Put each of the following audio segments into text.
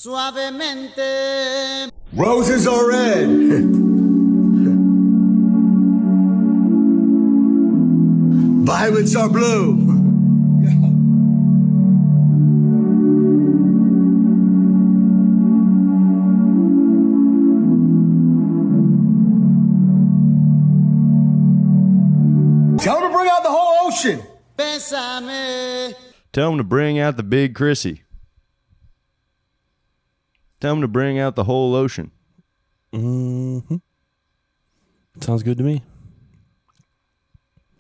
Suavemente. Roses are red. Violets are blue. Tell him to bring out the whole ocean. Bésame. Tell him to bring out the big Chrissy. Tell him to bring out the whole ocean. Mm-hmm. Sounds good to me.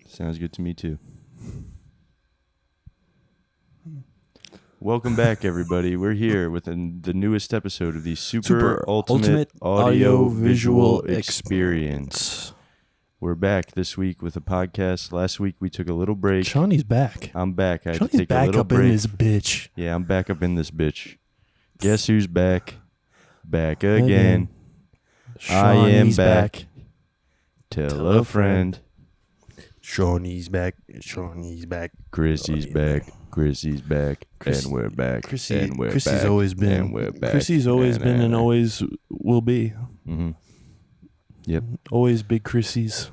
Sounds good to me, too. Welcome back, everybody. We're here with the newest episode of the Super Ultimate Audio Visual Experience. We're back this week with a podcast. Last week, we took a little break. Shawnee's back. I'm back. I had to Shawnee's take back a little up break. in this bitch. Yeah, I'm back up in this bitch. Guess who's back? Back again. I am Shawnee's back. Tell a friend. Shawnee's back. Shawnee's back. Chrissy's back. Chrissy's back. And we're back. Chrissy, and we're Chrissy's back. always been. And we're back. Chrissy's always been and always will be. Mm-hmm. Yep. Always big Chrissy's.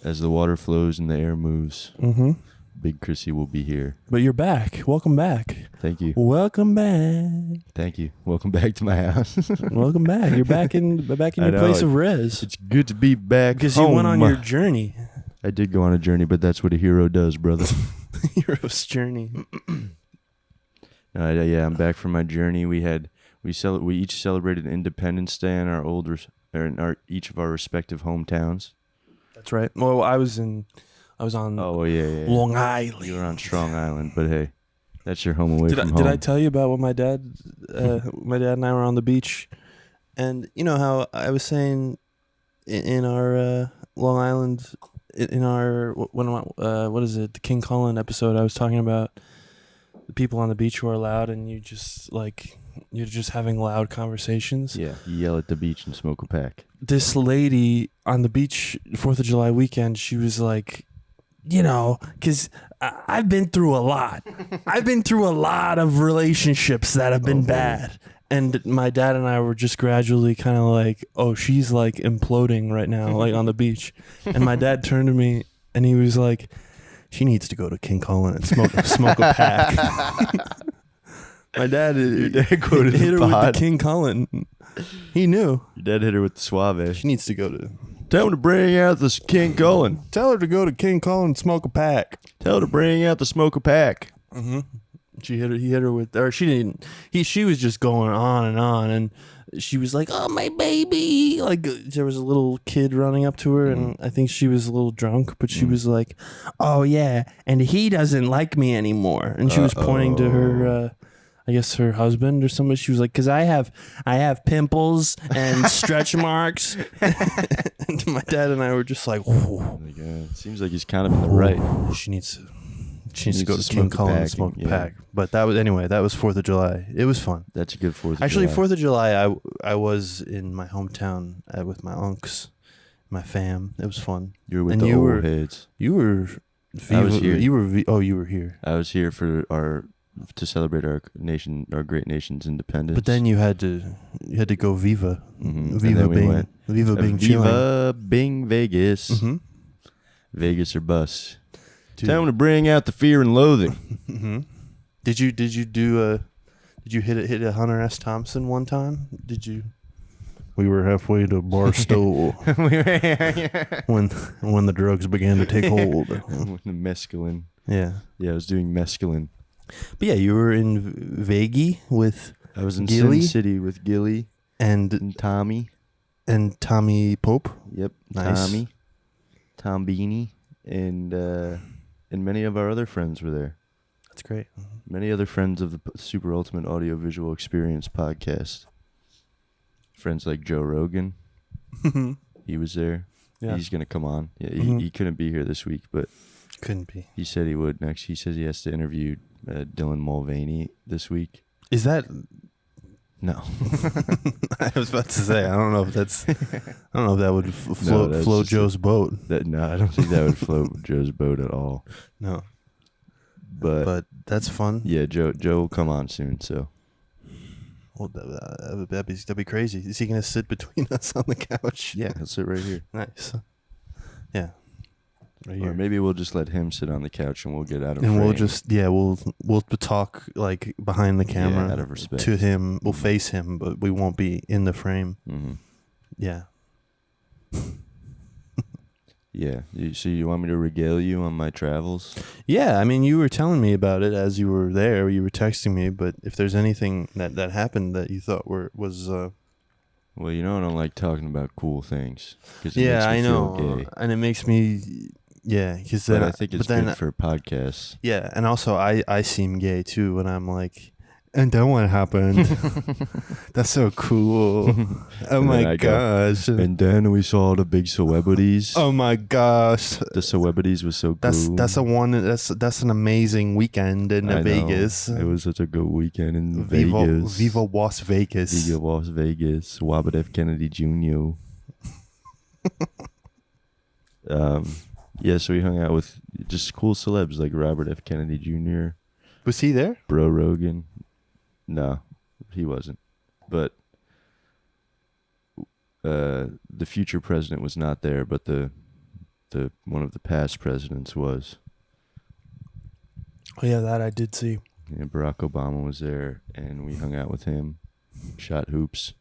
As the water flows and the air moves, Mm-hmm. Big Chrissy will be here. But you're back. Welcome back. Thank you. Welcome back. Thank you. Welcome back to my house. Welcome back. You're back in your place of res. It's good to be back Because home. you went on your journey. I did go on a journey, but that's what a hero does, brother. Hero's journey. Yeah, I'm back from my journey. We each celebrated Independence Day in each of our respective hometowns. That's right. Well, I was on Yeah. Long Island. You were on Strong Island, but hey, that's your home away from home. Did I tell you about when my dad and I were on the beach, and you know how I was saying in our Long Island, in our what is it, the King Cullen episode, I was talking about the people on the beach who are loud, and you're just having loud conversations. Yeah, you yell at the beach and smoke a pack. This lady on the beach 4th of July weekend, she was like, you know, because I've been through a lot. I've been through a lot of relationships that have been bad. And my dad and I were just gradually kind of like, oh, she's like imploding right now, like on the beach. And my dad turned to me and he was like, she needs to go to King Cullen and smoke a pack. My dad, Your dad quoted hit her the with pod. the King Cullen. He knew. Your dad hit her with the suave. She needs to go to... Tell him to bring out the King Cullen. Tell her to go to King Cullen and smoke a pack. Tell her to bring out the smoke a pack. Mm-hmm. He hit her with... Or she didn't... She was just going on, and she was like, oh, my baby. Like, there was a little kid running up to her, and I think she was a little drunk, but she was like, oh, yeah, and he doesn't like me anymore. And she was pointing to her... I guess her husband or somebody. She was like, "Cause I have pimples and stretch marks." And my dad and I were just like, "Whoa." Oh my God. Seems like he's kind of in the right. She needs to go to King Cullen and smoke a pack. But that was 4th of July. It was fun. That's a good 4th of July. Actually, 4th of July, I was in my hometown with my unks, my fam. It was fun. You were with the old heads. You were. I was here. You were here. I was here to celebrate our great nation's independence. But then you had to go Viva. Mm-hmm. Viva Bing. Viva Bing Chilling. Viva Bing Vegas. Mm-hmm. Vegas or bust. Dude. Tell him to bring out the fear and loathing. Mm-hmm. Did you hit a Hunter S. Thompson one time? Did you? We were halfway to Barstow when the drugs began to take hold. The mescaline. Yeah. Yeah, I was doing mescaline. But yeah, you were in Vegas with I was in Gilly Sin City with Gilly and Tommy. And Tommy Pope. Yep, Nice. Tommy, Tom Beanie, and many of our other friends were there. That's great. Many other friends of the Super Ultimate Audio Visual Experience podcast. Friends like Joe Rogan. He was there. Yeah. He's going to come on. Yeah, Mm-hmm. he couldn't be here this week, but Couldn't be. he said he would next. He says he has to interview Dylan Mulvaney this week. Is that? No. I was about to say. I don't know if that would that's float just Joe's boat. No, I don't think that would float Joe's boat at all. No. But That's fun. yeah, Joe will come on soon. So Well, that'd be crazy. Is he gonna sit between us on the couch? Yeah, he'll sit right here. Nice. Yeah. Right Or here. maybe we'll just let him sit on the couch and we'll get out of And frame. we'll talk like behind the camera out of respect. to him. We'll face him, but we won't be in the frame. Mm-hmm. Yeah. Yeah. So you want me to regale you on my travels? Yeah, I mean, you were telling me about it as you were there. You were texting me, but if there's anything that happened that you thought was Well, you know I don't like talking about cool things. 'Cause it yeah, makes me I know, feel gay. and it makes me because But then I think it's good for podcasts. Yeah, and also I seem gay too when I'm like, and then what happened? That's so cool. Oh And then my I go, gosh. And then we saw the big celebrities. Oh my gosh. The celebrities was so cool. That's an amazing weekend in I know. Vegas. It was such a good weekend in Viva, Vegas. Viva Las Vegas. Viva Las Vegas. Robert F. Kennedy Jr. Yeah, so we hung out with just cool celebs like Robert F. Kennedy Jr., Was he there? Bro Rogan. No, he wasn't. But the future president was not there, but the one of the past presidents was. Oh yeah, that I did see. Yeah, Barack Obama was there, and we hung out with him, shot hoops,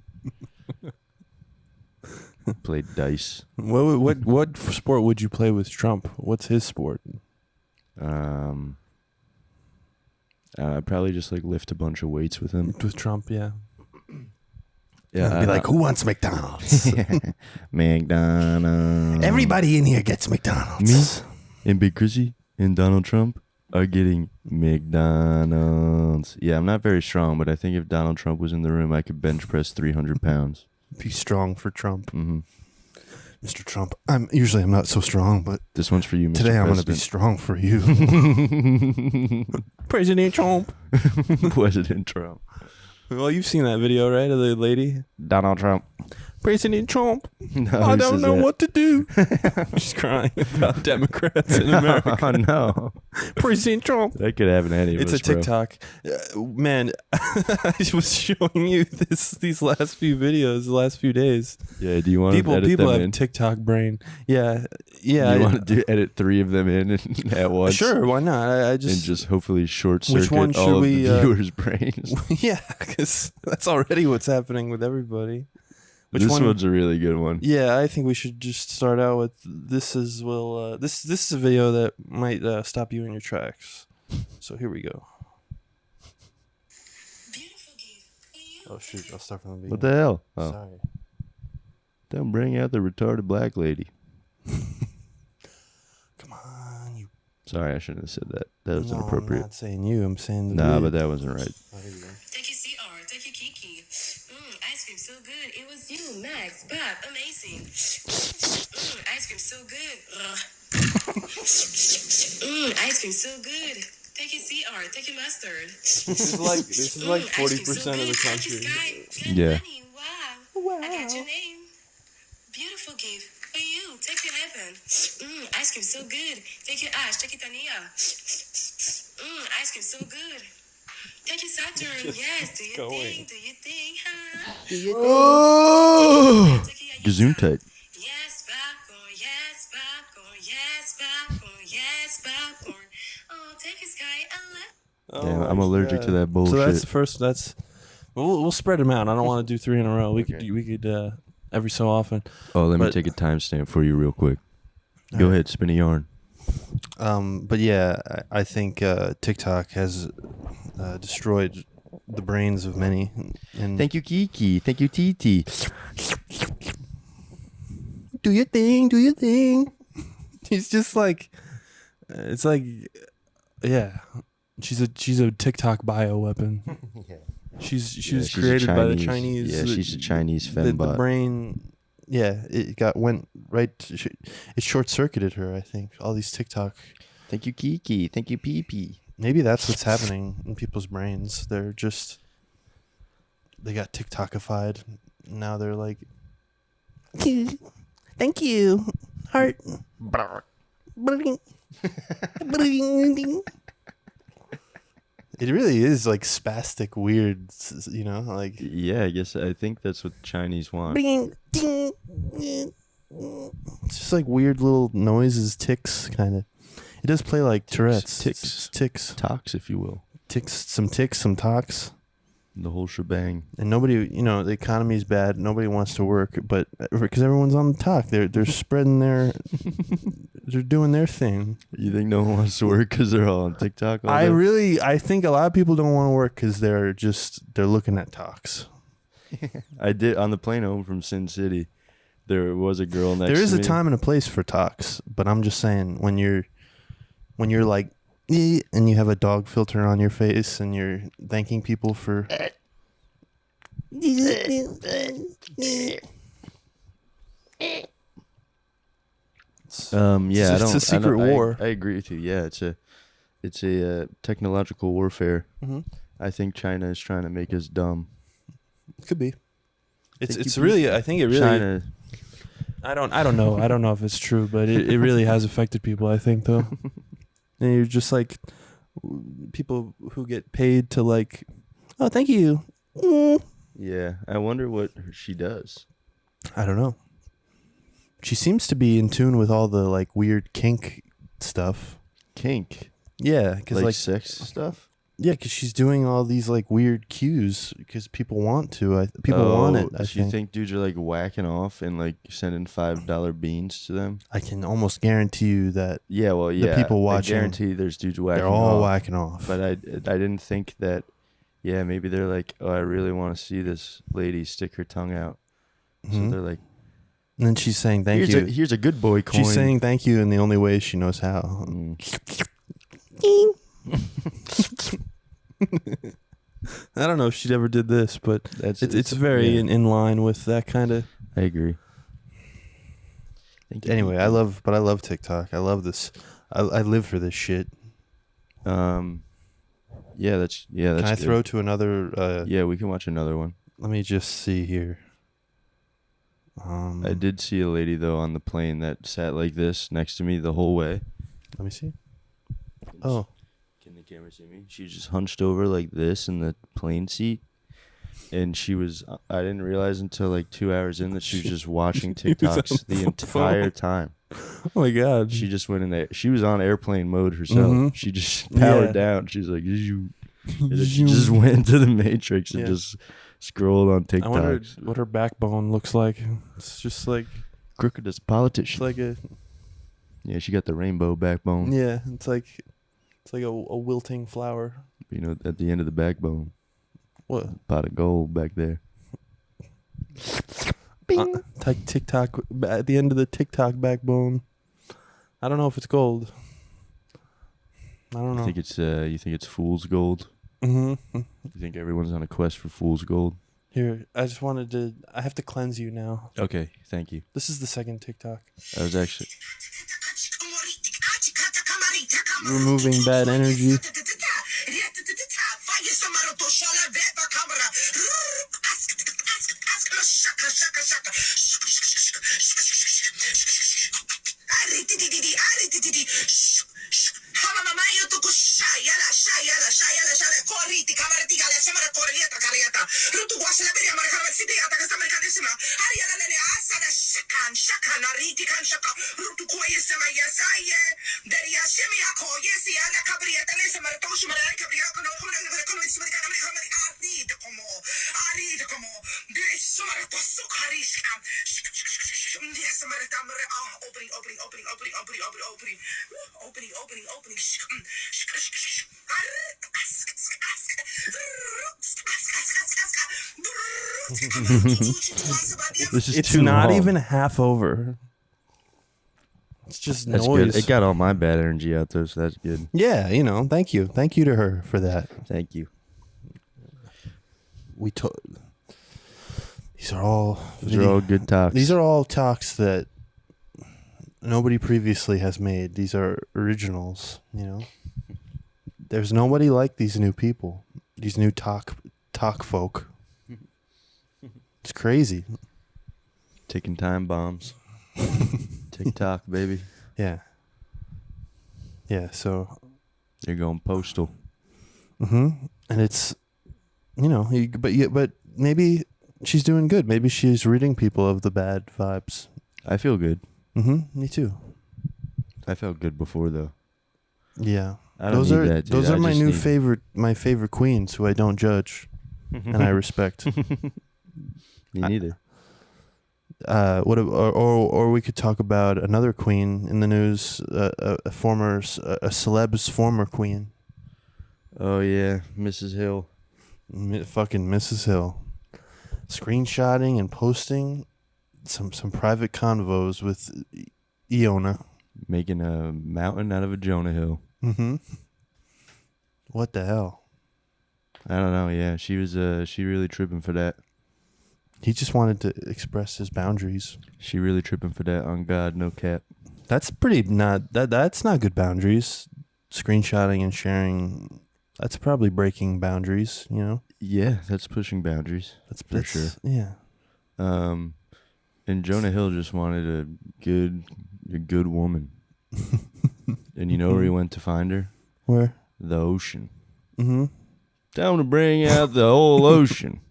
played dice. What sport would you play with Trump? What's his sport? I'd probably just like lift a bunch of weights with him. With Trump, yeah. Yeah, Be like, who wants McDonald's? McDonald's. Everybody in here gets McDonald's. Me and Big Chrissy and Donald Trump are getting McDonald's. Yeah, I'm not very strong, but I think if Donald Trump was in the room, I could bench press 300 pounds. Be strong for Trump. Mm-hmm. Mr. Trump, I'm not so strong, but This one's for you, Mr. today I'm going to be President. strong for you. President Trump. President Trump. Well, you've seen that video, right, of the lady? Donald Trump. President Trump. No, I who don't says know that? what to do. She's crying about Democrats in America. Oh, no. President Trump. That could happen to any of It's us, a TikTok. Man, I was showing you these last few videos, the last few days. Yeah, do you want to edit People them have in? TikTok brain. Yeah. Do you want to edit 3 of them in at once? Sure, why not? I And just just hopefully short Which circuit one should all of we, the viewers' brains. yeah, because that's already what's happening with everybody. Which This one? one's a really good one. Yeah, I think we should just start out with this. This is a video that might stop you in your tracks. So here we go. Oh shoot! I'll start from the beginning. What the hell? Oh, Sorry. don't bring out the retarded black lady. Come on, you. Sorry, I shouldn't have said that. That was No, I'm inappropriate. not saying you. I'm saying the. Nah, video. but that wasn't right. Oh, here you go. Thank you, CR. Thank you, Kiki. Ice cream so good. It was you, Max. Bob, amazing. Ice cream so good. Ice cream so good. Thank you, CR. Thank you, mustard. This is like 40% of the country. Yeah. Wow. I got your name. Beautiful gift for you. Take your heaven. Ice cream so good. Thank you, Ash. Thank you, Tania. Ice cream so good. Thank you, Saturn. Yes. Do you going. think? Do you think? Huh? Oh! Thank you, Yaya. Gesundheit. Yes, popcorn. Yes, popcorn. Yes, popcorn. Yes, popcorn. Oh, take a sky. Damn, I'm allergic to that bullshit. So that's the first. We'll spread them out. I don't want to do 3 in a row. We could every so often. Oh, let me But- take a timestamp for you real quick. Go ahead, spin a yarn. But yeah, I think TikTok has destroyed the brains of many. And Thank you, Kiki. Thank you, Titi. do your thing, do your thing. He's just like, it's like, yeah. She's a TikTok bioweapon. She was she's a created by the Chinese- Chinese. yeah, she's a Chinese the fembot. brain. Yeah, it went right. It short circuited her. I think all these TikTok. Thank you, Kiki. Thank you, Pee. Maybe that's what's happening in people's brains. They got TikTokified. Now they're like, thank you, heart. It really is like spastic weird, you know, like Yeah, I think that's what Chinese want. it's just like weird little noises, ticks kind of. It does play like Tourette's. Ticks. Talks, if you will. Some talks. The whole shebang. And nobody, you know, the economy is bad. Nobody wants to work, but because everyone's on the talk, they're spreading they're doing their thing. You think no one wants to work because they're all on TikTok? I think a lot of people don't want to work because they're looking at talks. I did on the plane home from Sin City. There was a girl next to me. There is a time and a place for talks, but I'm just saying when you're like, and you have a dog filter on your face and you're thanking people for. Yeah, it's a secret war. I agree with you. Yeah, it's a technological warfare. Mm-hmm. I think China is trying to make us dumb. Could be. It's really. I think it really. China. I don't know. I don't know if it's true, but it really has affected people. I think though. And you're just like people who get paid to like, oh, thank you. Yeah, I wonder what she does. I don't know. She seems to be in tune with all the like weird kink stuff. Kink? Yeah, because like sex stuff? Yeah, because she's doing all these like weird cues because people want to. People want it. So you think dudes are like whacking off and like sending $5 beans to them? I can almost guarantee you that. Yeah, well, yeah. The people watching, I guarantee there's dudes whacking off. They're all whacking off. But I didn't think that. Yeah, maybe they're like, oh, I really want to see this lady stick her tongue out. Mm-hmm. So they're like. And then she's saying thank you. Here's a good boy coin. She's saying thank you in the only way she knows how. I don't know if she'd ever did this, but it's very in line with that kind of. I agree. Anyway, I love TikTok. I love this. I live for this shit. Yeah, that's Can I good. throw to another? Yeah, we can watch another one. Let me just see here. I did see a lady though on the plane that sat like this next to me the whole way. Let me see. Oh. Can the camera see me? She was just hunched over like this in the plane seat. And she was, I didn't realize until like 2 hours in that she was just watching TikToks the entire time. Oh my God. She just went in there. She was on airplane mode herself. Mm-hmm. She just powered down. She's like, she just went into the Matrix and just scrolled on TikToks. I wonder what her backbone looks like. It's just like crooked as a politician. It's like yeah, she got the rainbow backbone. Yeah, it's like a wilting flower. You know, at the end of the backbone. What? Pot of gold back there. TikTok at the end of the TikTok backbone. I don't know if it's gold. I don't know. You think it's fool's gold? Mm-hmm. You think everyone's on a quest for fool's gold? Here, I have to cleanse you now. Okay, thank you. This is the second TikTok. I was actually removing bad energy. It's not long. Even half over. It's just that's noise. Good. It got all my bad energy out there, so that's good. Yeah, thank you. Thank you to her for that. Thank you. These are all good talks. These are all talks that nobody previously has made. These are originals, There's nobody like these new people. These new talk folk. It's crazy. Ticking time bombs. TikTok, baby. Yeah. Yeah, so you're going postal. And it's, but maybe she's doing good. Maybe she's ridding people of the bad vibes. I feel good. Me too. I felt good before though. Yeah. I don't need that, dude. Those are I my just new need- my favorite queens who I don't judge and I respect. Me neither. Or we could talk about another queen in the news, a celeb's former queen. Oh yeah, Mrs. Hill. Fucking Mrs. Hill, screenshotting and posting some private convos with Iona. Making a mountain out of a Jonah Hill. What the hell? I don't know. Yeah, she was. She really tripping for that. He just wanted to express his boundaries. She really tripping for that. On God, no cap. That's pretty not that. That's not good boundaries. Screenshotting and sharing. That's probably breaking boundaries. You know. Yeah, that's pushing boundaries. That's for sure. Yeah. And Jonah Hill just wanted a good woman. And you know where he went to find her? Where? The ocean. Mm-hmm. Time to bring out the whole ocean.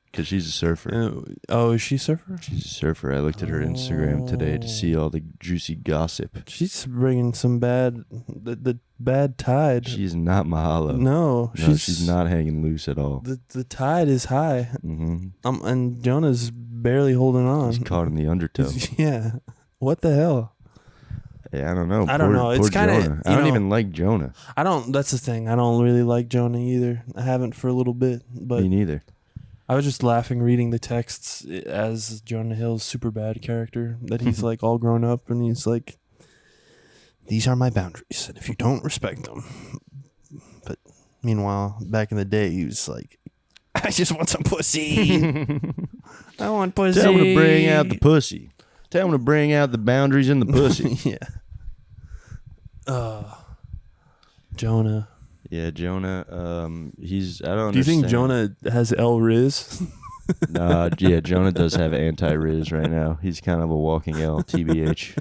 Because she's a surfer. Oh, is she a surfer? She's a surfer. I looked at her Instagram today to see all the juicy gossip. She's bringing some the bad tide. She's not Mahalo. No, she's not hanging loose at all. The tide is high. Mm-hmm. And Jonah's barely holding on. He's caught in the undertow. Yeah. What the hell? Yeah, I don't know. I don't know. It's kind of. I don't even like Jonah. That's the thing. I don't really like Jonah either. I haven't for a little bit, but Me neither. I was just laughing reading the texts as Jonah Hill's super bad character that he's like all grown up and he's like, these are my boundaries and if you don't respect them. But meanwhile, back in the day, he was like, I just want some pussy. I want pussy. Tell him to bring out the pussy. Tell him to bring out the boundaries in the pussy. Yeah. Jonah. Yeah, Jonah. He's. I don't. Do you think understand. Jonah has L Riz? Nah, yeah, Jonah does have anti-Riz right now. He's kind of a walking L, TBH.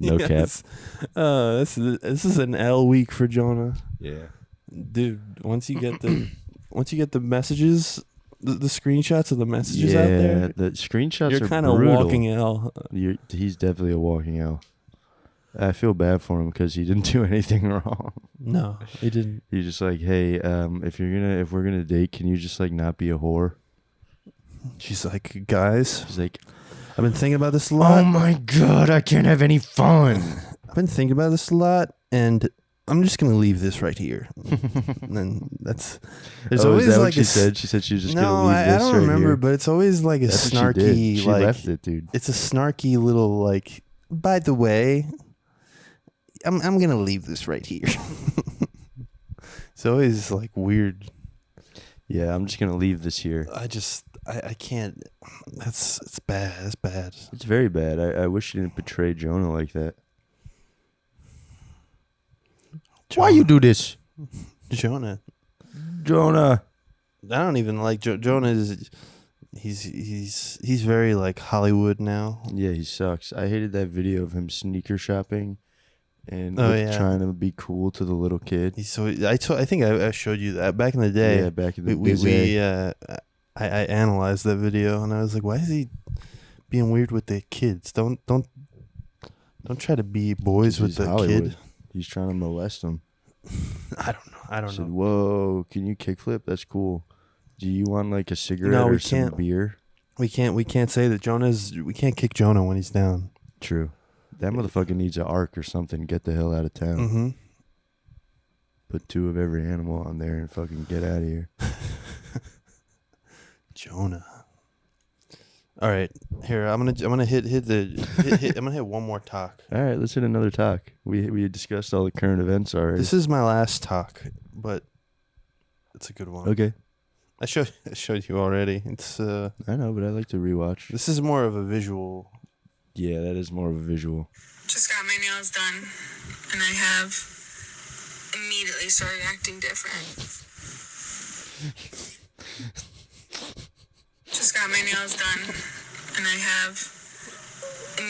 No cap. This is an L week for Jonah. Yeah, dude. Once you get the messages, the screenshots of the messages out there, yeah, the screenshots you're are kind of walking L. He's definitely a walking L. I feel bad for him because he didn't do anything wrong. No, he didn't. He's just like, hey, if we're gonna date, can you just like not be a whore? She's like, guys. She's like, I've been thinking about this a lot. Oh my God, I can't have any fun. I've been thinking about this a lot, and I'm just gonna leave this right here. And then there's always is that like what she said. She said she was just gonna leave this I don't right remember, here. but it's always like a That's snarky. what she did. She like left it, dude. It's a snarky little like. By the way, I'm gonna leave this right here. It's always like weird. Yeah, I'm just gonna leave this here. I can't. It's bad. It's bad. It's very bad. I wish you didn't betray Jonah like that. Why you do this, Jonah? Jonah? I don't even like Jonah. He's very like Hollywood now. Yeah, he sucks. I hated that video of him sneaker shopping and trying to be cool to the little kid. I think I showed you that back in the day. Yeah, back in the day. I analyzed that video and I was like, why is he being weird with the kids? Don't try to be boys with the Hollywood. kid. He's trying to molest them. I don't know. Whoa, can you kickflip? That's cool. Do you want like a cigarette or some beer? We can't say that we can't kick Jonah when he's down. True. That motherfucker needs an arc or something. Get the hell out of town. Mm-hmm. Put 2 of every animal on there and fucking get out of here. Jonah. All right, here I'm gonna hit I'm gonna hit one more talk. All right, let's hit another talk. We discussed all the current events already. This is my last talk, but it's a good one. Okay. I showed you already. It's I know, but I like to rewatch. This is more of a visual. Yeah, that is more of a visual. Just got my nails done, and I have immediately started acting different. Just got my nails done, and I have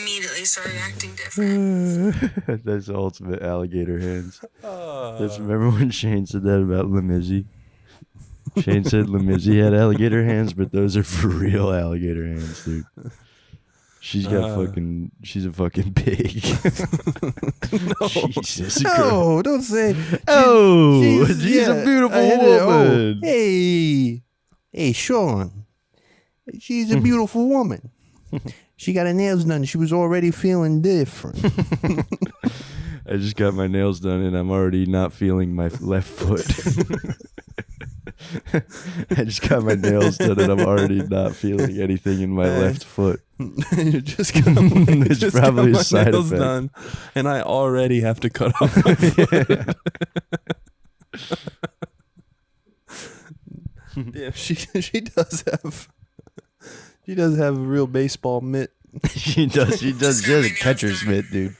immediately started acting different. That's the ultimate alligator hands. Remember when Shane said that about Lemizzi? Shane said Lemizzi had alligator hands, but those are for real alligator hands, dude. She's got she's a fucking pig. No. Jesus No, don't say. She's a beautiful woman. Hey, Sean. She's a beautiful woman. She got her nails done. She was already feeling different. I just got my nails done, and I'm already not feeling my left foot. I just got my nails done, and I'm already not feeling anything in my left foot. You just got it's probably got a side nails effect. done, and I already have to cut off my foot. Yeah, she does have a real baseball mitt. She does. She has a catcher's mitt, dude.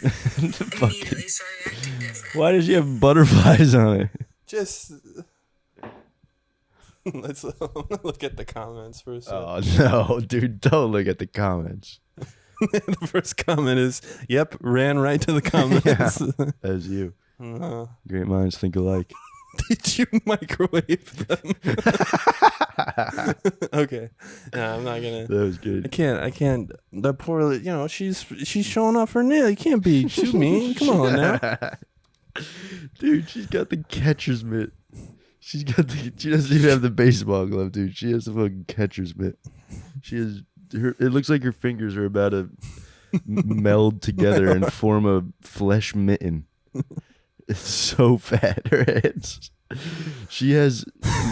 And I have immediately started acting different. Why does she have butterflies on it? Just let's look at the comments for a second. Oh no, dude! Don't look at the comments. The first comment is, "Yep, ran right to the comments." That's you. Great minds think alike. Did you microwave them? Okay, no, I'm not gonna. That was good. I can't. The poor, she's showing off her nail. You can't be too mean. Come on now. Dude, she's got the catcher's mitt. She doesn't even have the baseball glove, dude. She has the fucking catcher's mitt. She has it looks like her fingers are about to meld together and form a flesh mitten. It's so fat, her hands. She has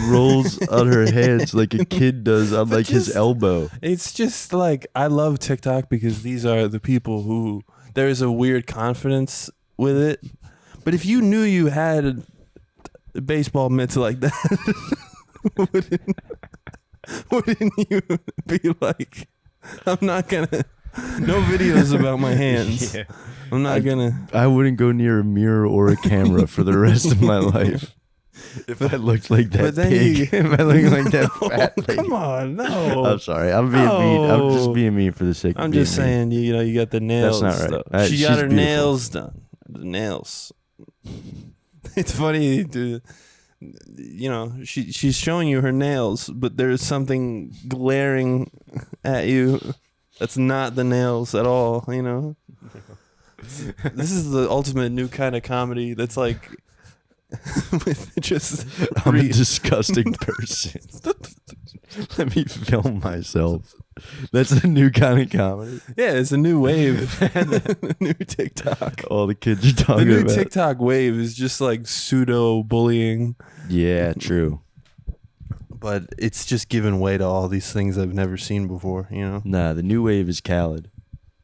rolls on her hands like a kid does on like his elbow. It's just like, I love TikTok because these are the people who, there's a weird confidence with it. But if you knew you had a baseball mitts like that, wouldn't you be like, I'm not gonna, no videos about my hands. Yeah. I'm not gonna. I wouldn't go near a mirror or a camera for the rest of my life. If I looked like that pig, if I looked like that fat lady. Come on, no. I'm sorry. I'm being mean. I'm just being mean for the sake of I'm being just saying, you got the nails. That's not right. She She's got her beautiful. nails done. The nails. It's funny, dude. She's showing you her nails, but there's something glaring at you that's not the nails at all, This is the ultimate new kind of comedy that's like with just I'm a disgusting person. Let me film myself. That's a new kind of comedy. Yeah, it's a new wave. New TikTok. All the kids are talking The new about. TikTok wave is just like pseudo bullying. Yeah, true. But it's just giving way to all these things I've never seen before, Nah, the new wave is Khaled.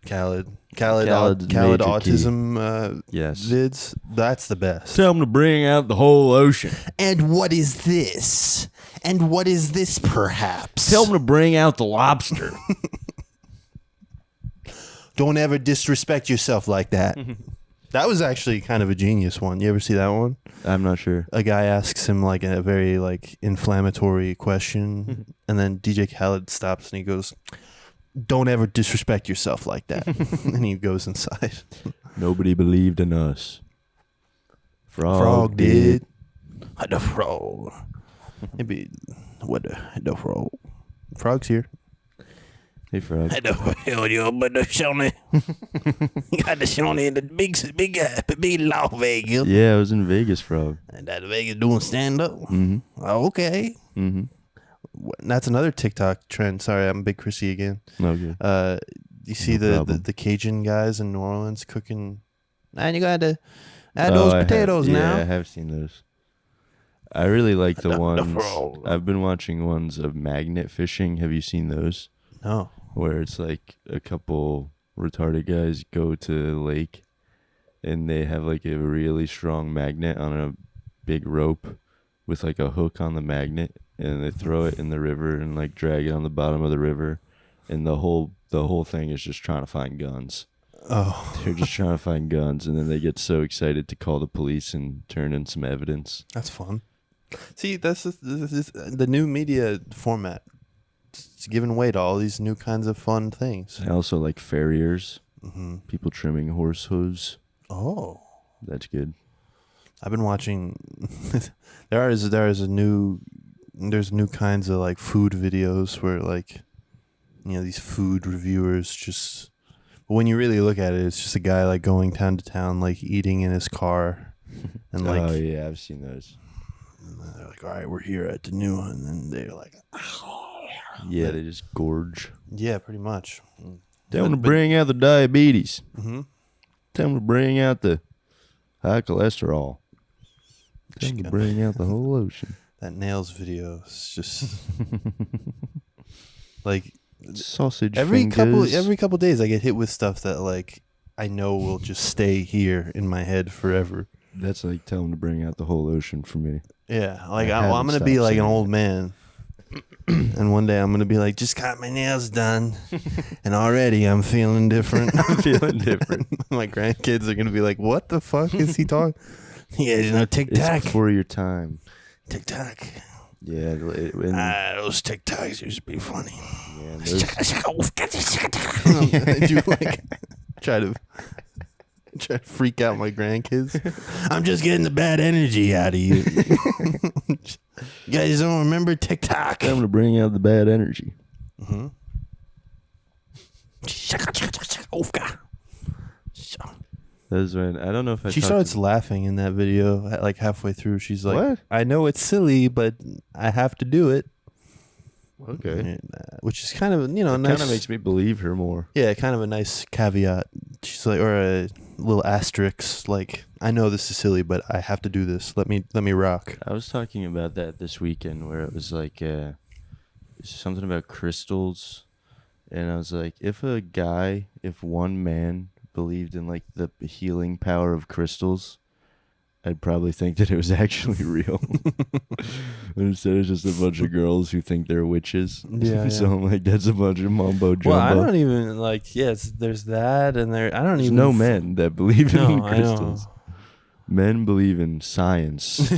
Khaled Khaled's major autism Yes. vids. That's the best. Tell them to bring out the whole ocean. And what is this? And what is this, perhaps? Tell them to bring out the lobster. Don't ever disrespect yourself like that. That was actually kind of a genius one. You ever see that one? I'm not sure. A guy asks him like a very inflammatory question, and then DJ Khaled stops and he goes, "Don't ever disrespect yourself like that." And he goes inside. Nobody believed in us. Frog did. The frog. Maybe what the frog? Frog's here. Hey, Frog. I don't know you, but the Shawnee. Got the Shawnee in the big Las Vegas. Yeah, I was in Vegas, Frog. And that Vegas doing stand up. Mm-hmm. Okay. Mm-hmm. That's another TikTok trend. Sorry, I'm Big Chrissy again. Okay. You see No the Cajun guys in New Orleans cooking. And you got to add those potatoes now. Yeah, I have seen those. I really like the ones. frog. I've been watching ones of magnet fishing. Have you seen those? No. Where it's like a couple retarded guys go to the lake and they have like a really strong magnet on a big rope with like a hook on the magnet, and they throw it in the river and like drag it on the bottom of the river, and the whole thing is just trying to find guns. Oh. They're just trying to find guns, and then they get so excited to call the police and turn in some evidence. That's fun. See, this is the new media format. it's giving way to all these new kinds of fun things. I also like farriers. Mm-hmm. People trimming horse hooves. Oh, That's good. I've been watching. there's new kinds of like food videos where like, these food reviewers just. But when you really look at it, it's just a guy like going town to town, like eating in his car, and like. Oh yeah, I've seen those. And they're like, all right, we're here at the new one, and they're like. Yeah, they just gorge. Yeah, pretty much. Tell them to bring out the diabetes. Mm-hmm. Tell them to bring out the high cholesterol. Tell them to bring out the whole ocean. That nails video is just like Sausage every fingers. couple days I get hit with stuff that like I know will just stay here in my head forever. That's like tell them to bring out the whole ocean for me. Yeah, like I I'm haven't gonna be stopped like an saying old man, and one day I'm gonna be like, just got my nails done, and already I'm feeling different. I'm feeling different. My grandkids are gonna be like, what the fuck is he talking? Yeah, TikTok. It's before your time. TikTok. Yeah. Those TikToks used to be funny. Yeah, those, I do like try to freak out my grandkids. I'm just getting the bad energy out of you. You guys don't remember TikTok? tell them to bring out the bad energy. Mm-hmm. That's when I don't know if I. She talked starts to- laughing in that video, like halfway through. She's like, What? I know it's silly, but I have to do it. Okay. And, which is kind of, It nice. kind of makes me believe her more. Yeah, kind of a nice caveat. She's like, or a little asterisk, like, I know this is silly, but I have to do this. Let me rock. I was talking about that this weekend where it was like something about crystals, and I was like, if one man believed in like the healing power of crystals, I'd probably think that it was actually real. Instead of just a bunch of girls who think they're witches. Yeah, So I'm like, that's a bunch of mumbo jumbo. Well, I don't even like. Yes, there's that, and I don't There's even. no men that believe in No, I know. crystals. Men believe in science.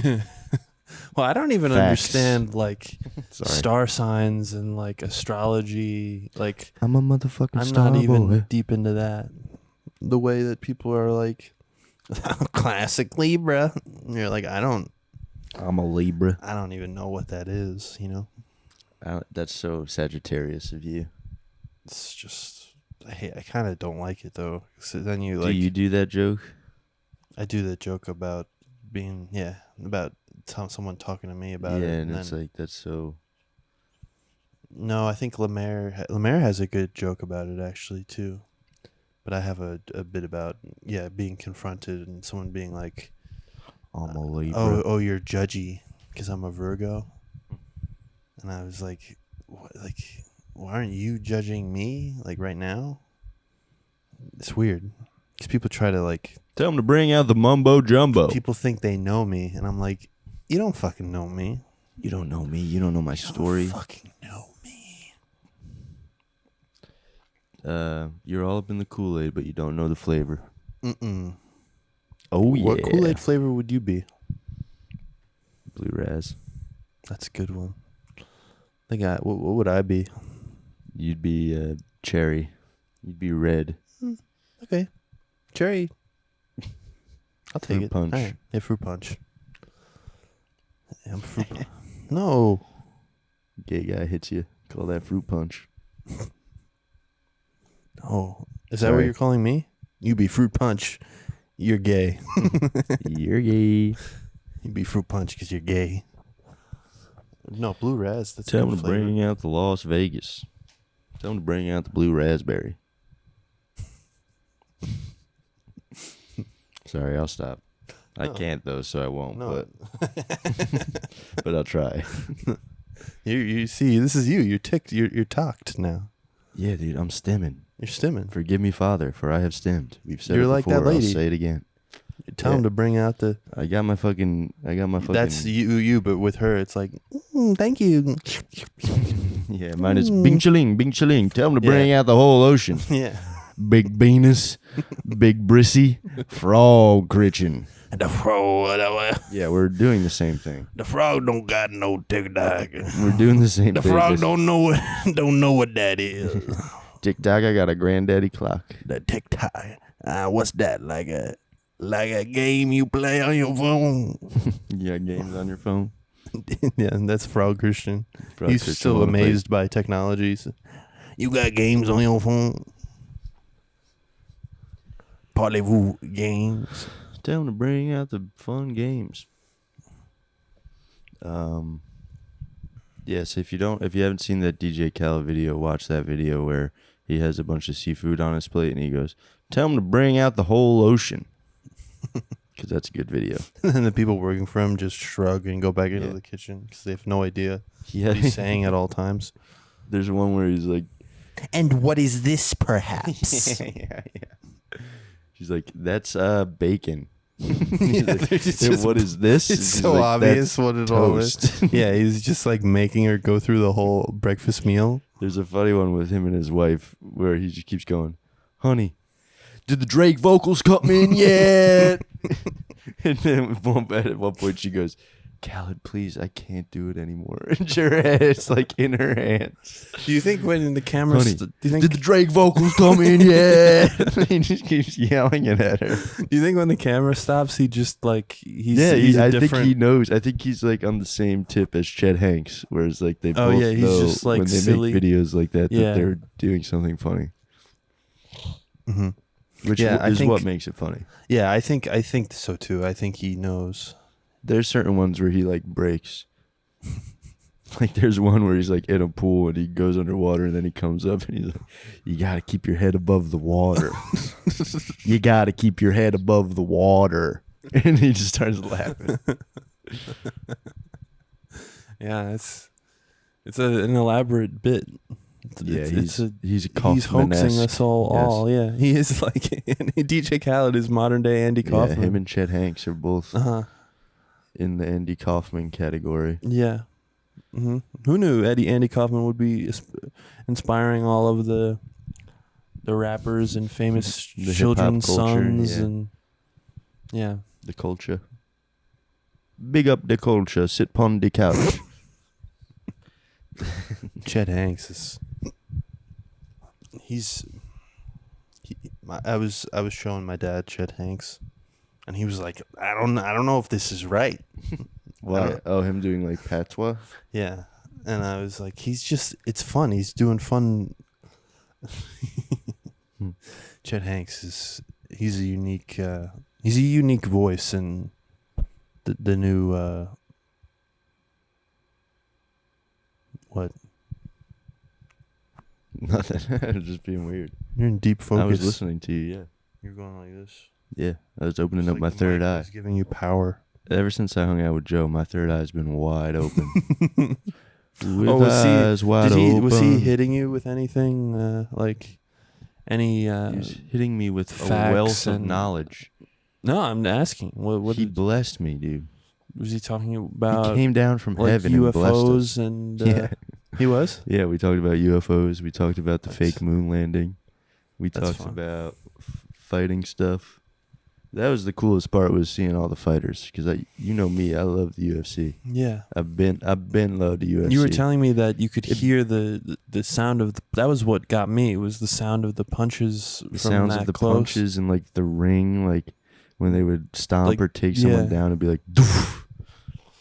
Well, I don't even Facts. understand like Sorry. star signs and like astrology. Like, I'm a motherfucking I'm star not even boy. deep into that. The way that people are like, classic Libra. And you're like, I'm a Libra. I don't even know what that is. That's so Sagittarius of you. It's just, I kind of don't like it though. So then you Do like, you do that joke? I do the joke about being, about someone talking to me about it. Yeah, and it's like, that's so... No, I think Lemaire has a good joke about it actually too. But I have a bit about being confronted and someone being like, I'm a Libra. oh, you're judgy because I'm a Virgo, and I was like, what, like, why aren't you judging me like right now? It's weird because people try to like. Tell them to bring out the mumbo jumbo. People think they know me, and I'm like, you don't fucking know me. You don't know me. You don't know my story. You don't fucking know me. You're all up in the Kool-Aid, but you don't know the flavor. Mm-mm. Oh, yeah. What Kool-Aid flavor would you be? Blue Raz. That's a good one. What would I be? You'd be cherry. You'd be red. Okay. Cherry. I'll take Fruit it. punch. All right. Yeah, fruit punch. Yeah, I'm fruit punch. No. Gay guy hits you. Call that fruit punch. Oh. Is that what Sorry. you're calling me? You be fruit punch. You're gay. You're gay. You be fruit punch because you're gay. No, blue raz. That's Tell a them good to flavor. bring out the Las Vegas. Tell them to bring out the blue raspberry. Sorry, I'll stop. I No. can't though, so I won't. No. But I'll try. You see, this is you. You're ticked. You're talked now. Yeah, dude, I'm stimming. You're stimming. Forgive me, Father, for I have stemmed. We've said You're it like before. that lady. I'll say it again. Tell him to bring out the. I got my fucking. That's you, but with her, it's like, thank you. Yeah, mine is bing chilling, bing chilling. Tell them to bring out the whole ocean. Yeah. Big Venus, Big Brissy, Frog Christian. The frog, Yeah, we're doing the same thing. the frog don't got no TikTok. We're doing the same The thing. frog don't know what that is. TikTok, I got a granddaddy clock. The TikTok. What's that? Like a game you play on your phone? You got games on your phone? Yeah, and that's Frog Christian. Frog He's Christian still wanna play. amazed by technologies. You got games on your phone? Parlez-vous games? Tell them to bring out the fun games. Yes, if you haven't seen that DJ Khaled video, watch that video where he has a bunch of seafood on his plate and he goes, "Tell them to bring out the whole ocean," because that's a good video. And the people working for him just shrug and go back into Yeah. the kitchen because they have no idea Yeah, what he's saying at all times. there's one where he's like, And what is this, perhaps? yeah. She's like, "That's bacon." He's Yeah, like, they're just- what is this? It's She's so like, obvious "That's what it all is. toast." Yeah, he's just like making her go through the whole breakfast meal. There's a funny one with him and his wife where he just keeps going, "Honey, did the Drake vocals come in yet?" And then at one point she goes, "Khaled, please, I can't do it anymore." And her head's like in her hands. Do you think when the camera... "Honey, do you think did the Drake vocals come in yet?" He just keeps yelling it at her. Do you think when the camera stops, he just like he's I a think different? he knows. I think he's like on the same tip as Chet Hanks, whereas like they Oh, both yeah, he's know just, like, when they silly. make videos like that Yeah. that they're doing something funny, Mhm. which Yeah, I is think- what makes it funny. Yeah, I think so too. I think he knows. There's certain ones where he like breaks. Like there's one where he's like in a pool and he goes underwater and then he comes up and he's like, "You gotta keep your head above the water. You gotta keep your head above the water." And he just starts laughing. Yeah, it's an elaborate bit. Yeah, It's he's he's hoaxing Kaufman-esque. us all. Yeah, he is like DJ Khaled is modern day Andy Yeah, Kaufman. him and Chet Hanks are both Uh-huh. in the Andy Kaufman category. Yeah. hmm Who knew Andy Kaufman would be inspiring all of the rappers and famous The hip-hop children's culture, sons yeah. and yeah. The culture. Big up the culture. Sit pon the couch. Chet Hanks is I was showing my dad Chet Hanks and he was like, I don't know if this is right. Why? Oh, him doing like patois? Yeah. And I was like, it's fun. He's doing fun. Chet Hanks he's a unique voice in the new what? Nothing. I was just being weird. You're in deep focus. I was listening to you, yeah. You're going like this. Yeah, I was opening It's up like my the third mic eye. was giving you power. Ever since I hung out with Joe, my third eye's been wide open. With was eyes wide was he open. hitting you with anything like any He was hitting me with a facts wealth of and- knowledge. No, I'm asking. What He blessed me, dude. was he talking He about? came down from like heaven and blessed us. UFOs and Yeah. he was? Yeah, we talked about UFOs. We talked about the That's- fake moon landing. We that's talked fun. about fighting stuff. That was the coolest part, was seeing all the fighters, because you know me, I love the UFC. Yeah. I've been loved the UFC. You were telling me that you could hear the sound of that was what got me. It was the sound of the punches the from sounds that of the close. punches and like the ring, like when they would stomp Like, or take someone yeah. down and be like, doof.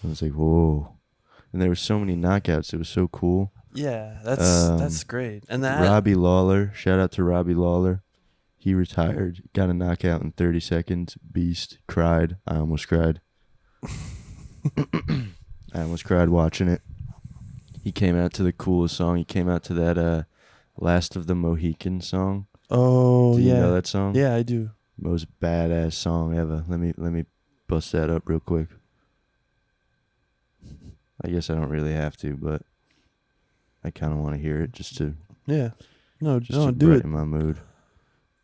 I was like, whoa. And there were so many knockouts. It was so cool. Yeah, that's great. And that Robbie Lawler, shout out to Robbie Lawler. He retired, got a knockout in 30 seconds. Beast, cried. I almost cried. I almost cried watching it. He came out to the coolest song. He came out to that Last of the Mohicans song. Oh Do you yeah. know that song? Yeah, I do. Most badass song ever. Let me bust that up real quick. I guess I don't really have to, but I kind of want to hear it just to Yeah. No, just no, to do it. brighten my mood.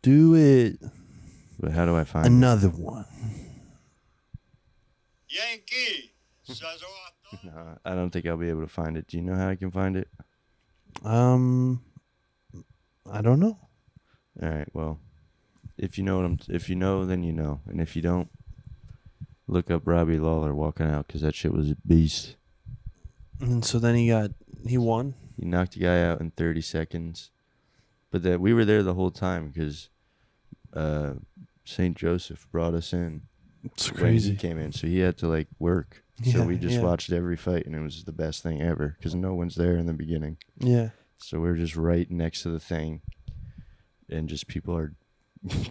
Do it. But how do I find it? Another one. Yankee. No, I don't think I'll be able to find it. Do you know how I can find it? I don't know. All right. Well, if you know, then you know, and if you don't, look up Robbie Lawler walking out because that shit was a beast. And so then he won. He knocked the guy out in 30 seconds, but that we were there the whole time because St. Joseph brought us in. It's When crazy. he came in, so he had to like work. So we just watched every fight, and it was the best thing ever because no one's there in the beginning. Yeah. So we're just right next to the thing, and just people are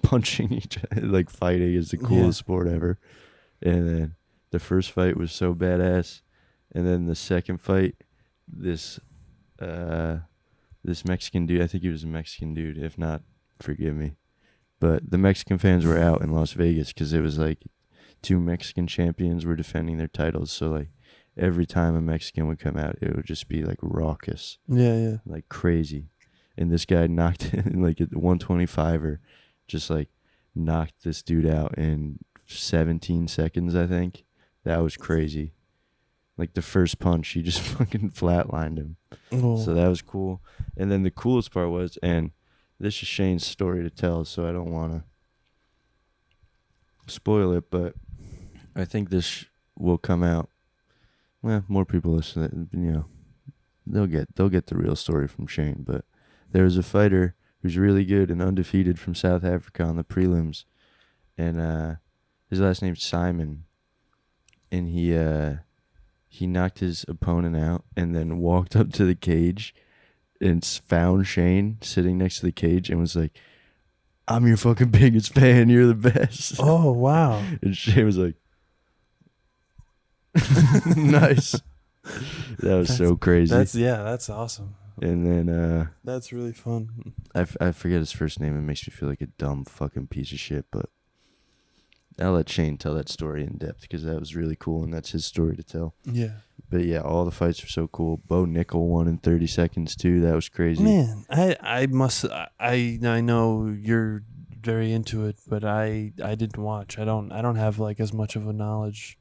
punching each other, like fighting is the coolest sport ever. And then the first fight was so badass, and then the second fight, this Mexican dude, I think he was a Mexican dude. If not, forgive me. But the Mexican fans were out in Las Vegas because it was like 2 Mexican champions were defending their titles. So like every time a Mexican would come out, it would just be like raucous. Yeah. Like crazy. And this guy knocked in like a 125er, just like knocked this dude out in 17 seconds, I think. That was crazy. Like the first punch, he just fucking flatlined him. Oh. So that was cool. And then the coolest part was, and this is Shane's story to tell, so I don't want to spoil it, but I think this will come out. Well, more people listen, you know, they'll get the real story from Shane. But there was a fighter who's really good and undefeated from South Africa on the prelims, and his last name's Simon, and he knocked his opponent out and then walked up to the cage and found Shane sitting next to the cage and was like, "I'm your fucking biggest fan. You're the best." Oh, wow. And Shane was like, "Nice." That was so crazy. That's awesome. And then That's really fun. I forget his first name. It makes me feel like a dumb fucking piece of shit, but I'll let Shane tell that story in depth because that was really cool and that's his story to tell. Yeah. But yeah, all the fights were so cool. Bo Nickel won in 30 seconds too. That was crazy. Man, I know you're very into it, but I didn't watch. I don't have like as much of a knowledge.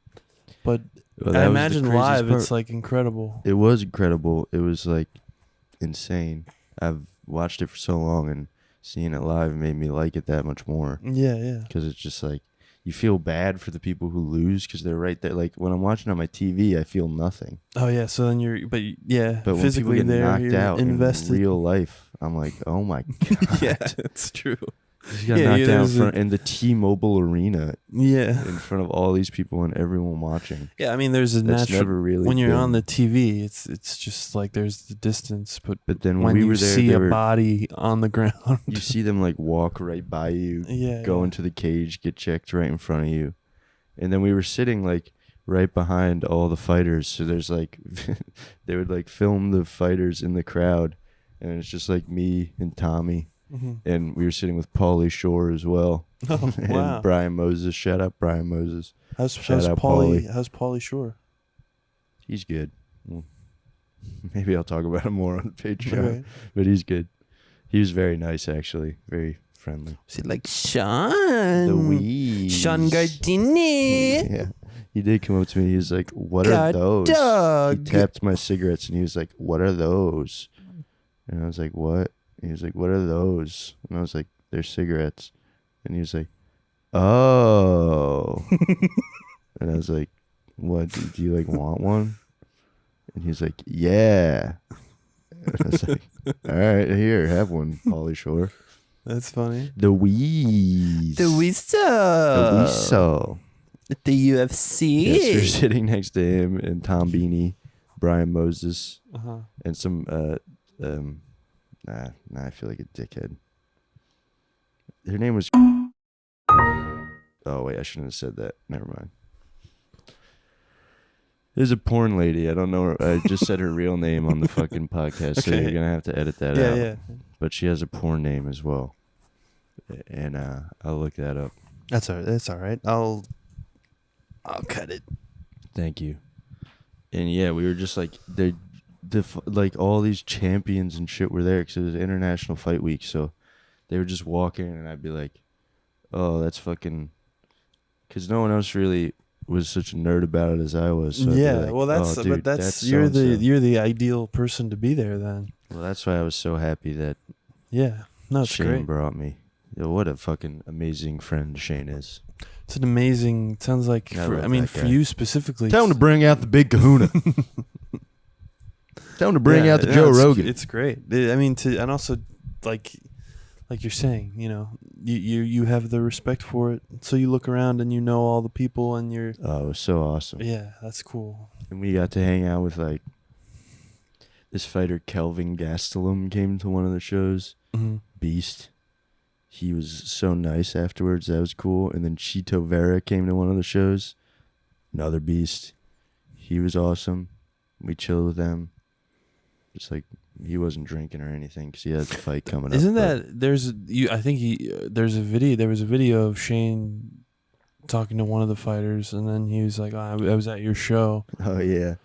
But Well, I that was the imagine craziest live part. it's like incredible. It was incredible. It was like insane. I've watched it for so long, and seeing it live made me like it that much more. Yeah. Because it's just like you feel bad for the people who lose because they're right there. Like when I'm watching on my TV, I feel nothing. Oh yeah, so then But physically when people get there, knocked you're out invested. in real life, I'm like, oh my god. Yeah, that's true. He got knocked out in the T-Mobile Arena Yeah. in front of all these people and everyone watching. Yeah, I mean, there's a That's natural never really when you're been- on the TV, it's just like there's the distance, but then when we you were there, see they a were- body on the ground, You see them like walk right by you, go into the cage, get checked right in front of you. And then we were sitting like right behind all the fighters. So there's like, they would like film the fighters in the crowd. And it's just like me and Tommy. And we were sitting with Paulie Shore as well. Oh, And wow. Brian Moses. Shout out Brian Moses. How's out Paulie? Paulie. How's Paulie Shore? He's good. Well, maybe I'll talk about him more on the Patreon. Okay. But he's good. He was very nice, actually. Very friendly. Is it like Sean? The wee. Sean Gardini. Yeah. He did come up to me. He was like, "What are those?" Dog. He tapped my cigarettes and he was like, "What are those?" And I was like, "What?" And he was like, "What are those?" And I was like, "They're cigarettes." And he was like, "Oh." And I was like, "What? Do you like want one?" And he was like, "Yeah." And I was like, "All right, here, have one, Paulie Shore." That's funny. The Wheeze. The Whistle. Weasel. The UFC. Yes, we were sitting next to him and Tom Beanie, Brian Moses, Uh-huh. and some I feel like a dickhead. Her name was Oh wait, I shouldn't have said that. Never mind. There's a porn lady. I don't know her. I just said her real name on the fucking podcast, so Okay. you're gonna have to edit that Yeah, out. yeah. But she has a porn name as well. And I'll look that up. That's all right. That's all right. I'll cut it. Thank you. And yeah, we were just like like all these champions and shit were there because it was International Fight Week. So they were just walking, and I'd be like, "Oh, that's fucking," because no one else really was such a nerd about it as I was. So I'd be Yeah, like, well, that's "Oh, dude, but that's so-and-so." you're the ideal person to be there then. Well, that's why I was so happy that Yeah. No, it's Shane great. brought me. Yo, what a fucking amazing friend Shane is. It's an amazing. It sounds like. I For, love I mean, that for guy. you specifically. Tell him to bring out the big kahuna. Tell him to bring out the Joe Rogan. It's great. I mean, and also like you're saying, you have the respect for it, so you look around and you know all the people, and you're. Oh, it was so awesome. Yeah, that's cool. And we got to hang out with like this fighter Kelvin Gastelum came to one of the shows. Mm-hmm. Beast. He was so nice afterwards. That was cool. And then Chito Vera came to one of the shows. Another beast. He was awesome. We chilled with them. Just like he wasn't drinking or anything because he had the fight coming up. Isn't that there's you? I think there's a video. There was a video of Shane talking to one of the fighters, and then he was like, I was at your show. Oh yeah,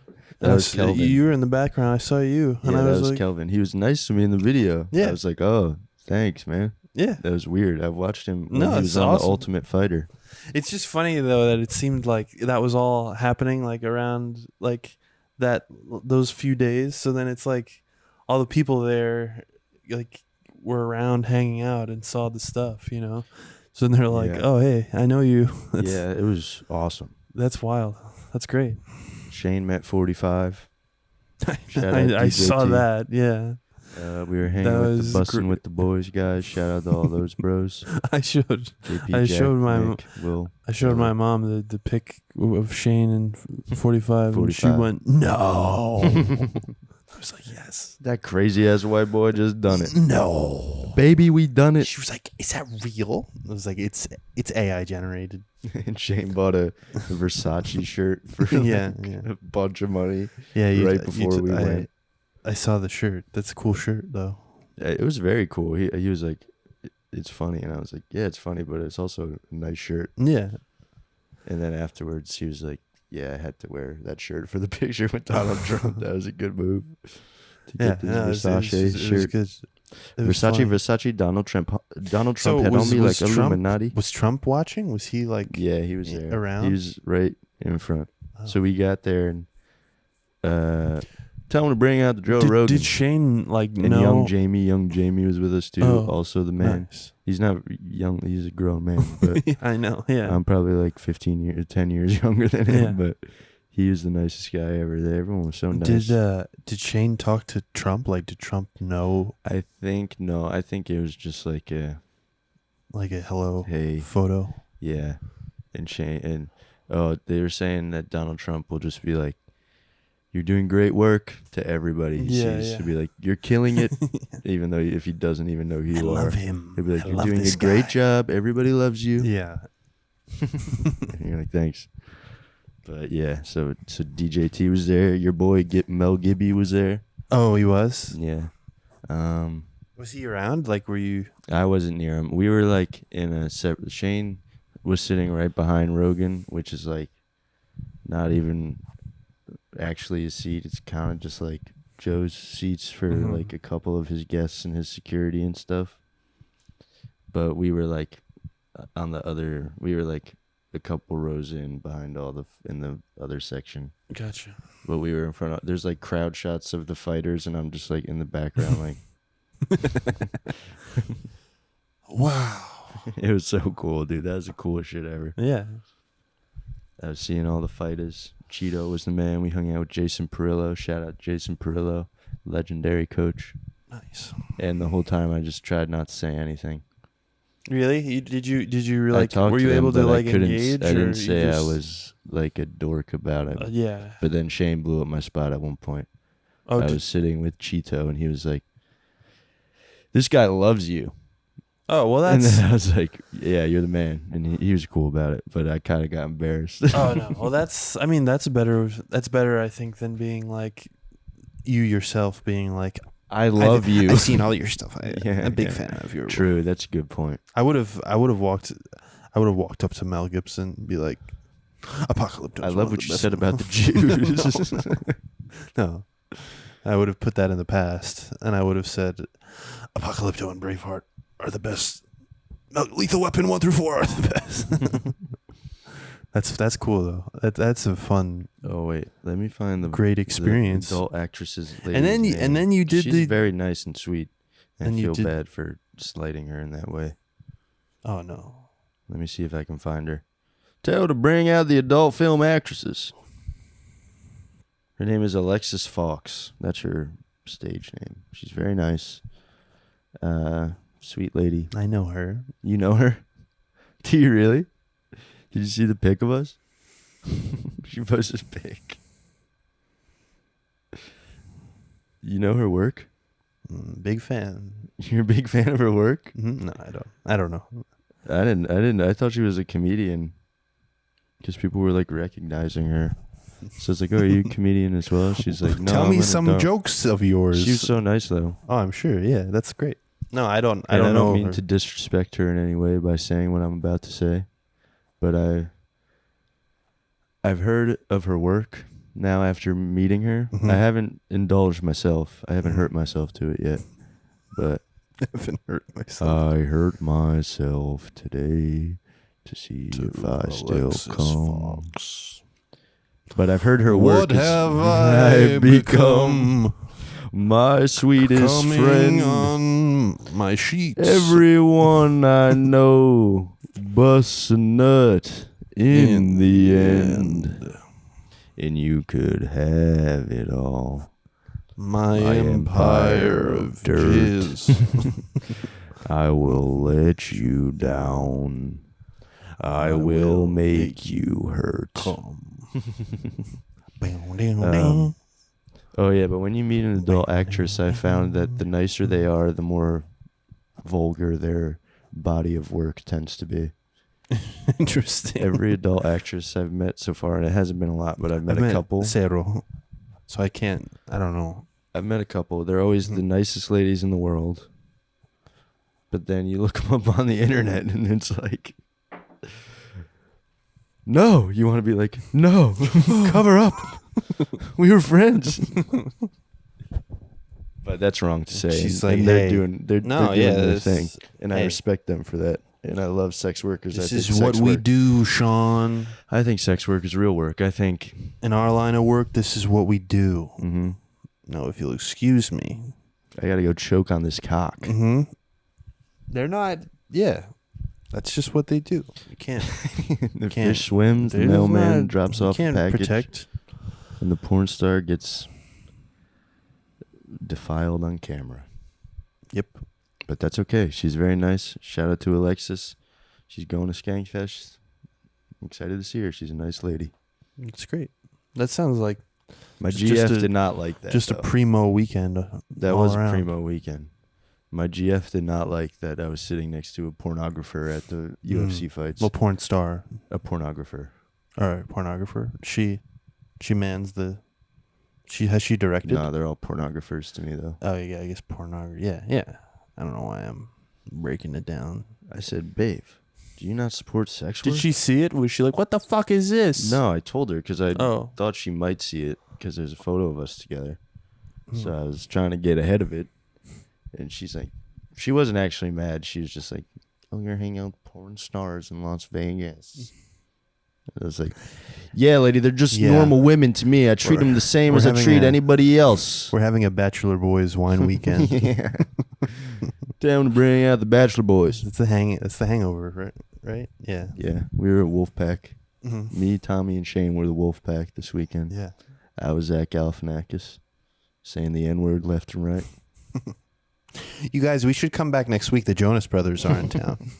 And that was Kelvin. You were in the background. I saw you, and Yeah, I that was was like, Kelvin. He was nice to me in the video. Yeah. I was like, oh, thanks, man. yeah. That was weird. I watched him when No, he it's was on awesome. The Ultimate Fighter. It's just funny though that it seemed like that was all happening like around like those few days. So then it's like all the people there like were around hanging out and saw the stuff, So then they're like, Yeah. "Oh, hey, I know you." Yeah, it was awesome. That's wild. That's great. Shane met 45. Shout out I DJT. saw that. Yeah, We were hanging That with was the Bussin' gr- with the Boys guys. Shout out to all those bros. I showed. JP, I Jack, showed my Nick, Will. I showed my mom the pic of Shane and 45, and she 45. went, "No." I was like, "Yes." That crazy ass white boy just done it. No. Baby, we done it. She was like, "Is that real?" I was like, "It's AI generated." And Shane bought a Versace shirt for Yeah, like yeah. a bunch of money. Yeah, Right before we went. I saw the shirt. That's a cool shirt, though. It was very cool. He was like, it's funny. And I was like, yeah, it's funny, but it's also a nice shirt. Yeah. And then afterwards, he was like, yeah, I had to wear that shirt for the picture with Donald Trump. That was a good move. To Yeah, get this Versace it was shirt. good. It was fun. Versace, Donald Trump So had on me like Trump, Illuminati. Was Trump watching? Was he like? Yeah, he was there. Around? He was right in front. Oh. So we got there and tell him to bring out the Joe Did, Rogan. did Shane like and know? young Jamie was with us too. Oh, Also the man. Nice. He's not young. He's a grown man, but I know. Yeah. I'm probably like 10 years younger than him. Yeah. But he was the nicest guy ever there. Everyone was so nice. Did Shane talk to Trump? Like, did Trump know I think no. I think it was just like a like a hello hey, photo? yeah. And Shane and they were saying that Donald Trump will just be like, "You're doing great work" to everybody he Yeah, sees. yeah. He'll be like, "You're killing it," even though if he doesn't even know who you are. him. He'll be like, I "You're love doing a this great guy." job. Everybody loves you." Yeah. And you're like, "Thanks." But yeah, so DJT was there. Your boy Mel Gibby was there. Oh, he was. Yeah. Was he around? Like, were you? I wasn't near him. We were like in a separate. Shane was sitting right behind Rogan, which is like not even actually a seat. It's kind of just like Joe's seats for Mhm. like a couple of his guests and his security and stuff. But we were like on the other. We were like a couple rows in behind in the other section. Gotcha. But we were in front of. There's like crowd shots of the fighters, and I'm just like in the background, like. Wow. It was so cool, dude. That was the coolest shit ever. Yeah. I was seeing all the fighters. Cheeto was the man. We hung out with Jason Perillo. Shout out Jason Perillo, legendary coach. Nice. And the whole time I just tried not to say anything. Really? Did you I like? talked Were you to him, able to but like I couldn't, engage? I or didn't you say I just- was like a dork about it. Yeah. But then Shane blew up my spot at one point. Oh, I was sitting with Cheeto, and he was like, "This guy loves you." well, And that's. then I was like, "Yeah, you're the man," and he was cool about it. But I kind of got embarrassed. Oh no. Well, that's. I mean, that's better. That's better, I think, than being like you yourself being like. I love you. I've seen all your stuff. I'm Yeah, a big yeah. fan of your. True, that's a good point. I would have walked up to Mel Gibson and be like, "Apocalypto." I love what you said about the Jews. No, I would have put that in the past, and I would have said, "Apocalypto and Braveheart are the best. Lethal Weapon 1 through 4 are the best." That's cool though. That's a fun, Oh wait, let me find the great experience. The adult actress's And then lady's you name. did She's the- very nice and sweet. I And you feel did- bad for slighting her in that way. Oh, no. Let me see if I can find her. Tell her to bring out the adult film actresses. Her name is Alexis Fawkes. That's her stage name. She's very nice. Sweet lady. I know her. You know her? Do you really? Did you see the pic of us? She posted a pic. You know her work? Big fan. You're a big fan of her work? Mm-hmm. No, I don't know. I didn't. I thought she was a comedian because people were like recognizing her. So it's like, oh, are you a comedian as well? She's like, no. Tell I'm me an some adult. jokes of yours. She was so nice though. Oh, I'm sure. Yeah, that's great. No, I don't I don't know mean her. to disrespect her in any way by saying what I'm about to say, but I've heard of her work now after meeting her. Mhm. I haven't indulged myself. I haven't hurt myself to it yet, but I haven't hurt myself. I hurt myself today to see if I still come. Fox. But I've heard her work. What is- have I become? My sweetest Coming friend. on my sheets. Everyone I know busts a nut in the end. And you could have it all. My My empire of dirt. jizz. I will let you down. I will make you hurt. Come. Bam, dam, dam. Oh yeah, but when you meet an adult actress, I found that the nicer they are, the more vulgar their body of work tends to be. Interesting. Every adult actress I've met so far, and it hasn't been a lot, but I've met a couple. Zero. So I don't know. I've met a couple. They're always the nicest ladies in the world. But then you look them up on the internet, and it's like, no, you want to be like, no, cover up. We were friends. But that's wrong to say. She's and like, they're hey. doing they're No, doing yeah, their this- thing, and I hey. respect them for that. And I love sex workers. This I think is sex what we work- do, Sean. I think sex work is real work. I think. In our line of work, this is what we do. Mm-hmm. No, if you'll excuse me. I gotta go choke on this cock. Mm-hmm. They're not. Yeah, that's just what they do. You can't. The Can't- fish swims. The There's mailman not- drops you off the can't package, protect. and the porn star gets defiled on camera. Yep. But that's okay. She's very nice. Shout out to Alexis. She's going to Skankfest. I'm excited to see her. She's a nice lady. It's great. That sounds like My Just GF a- did not like that. just a though. primo weekend. That all was around. a primo weekend. My GF did not like that I was sitting next to a pornographer at the UFC fights. Well, porn star. A pornographer. All right, pornographer. She mans the. Has she directed? No, they're all pornographers to me, though. Oh yeah, I guess pornography. Yeah. I don't know why I'm breaking it down. I said, babe, do you not support sex work? Did she see it? Was she like, "What the fuck is this?" No, I told her because I Oh. thought she might see it because there's a photo of us together. Hmm. So I was trying to get ahead of it. And she's like, she wasn't actually mad. She was just like, oh, you're hanging out with porn stars in Las Vegas. I was like, yeah, lady, they're just Yeah. normal women to me. I treat them the same we're as I having treat a- anybody else. We're having a Bachelor Boys wine weekend. Yeah. Time to bring out the Bachelor Boys. It's the Hangover, right? Right? Yeah. Yeah, we were at Wolfpack. Mhm. Me, Tommy, and Shane were the Wolfpack this weekend. Yeah. I was Zach Galifianakis, saying the N-word left and right. You guys, we should come back next week. The Jonas Brothers are in town.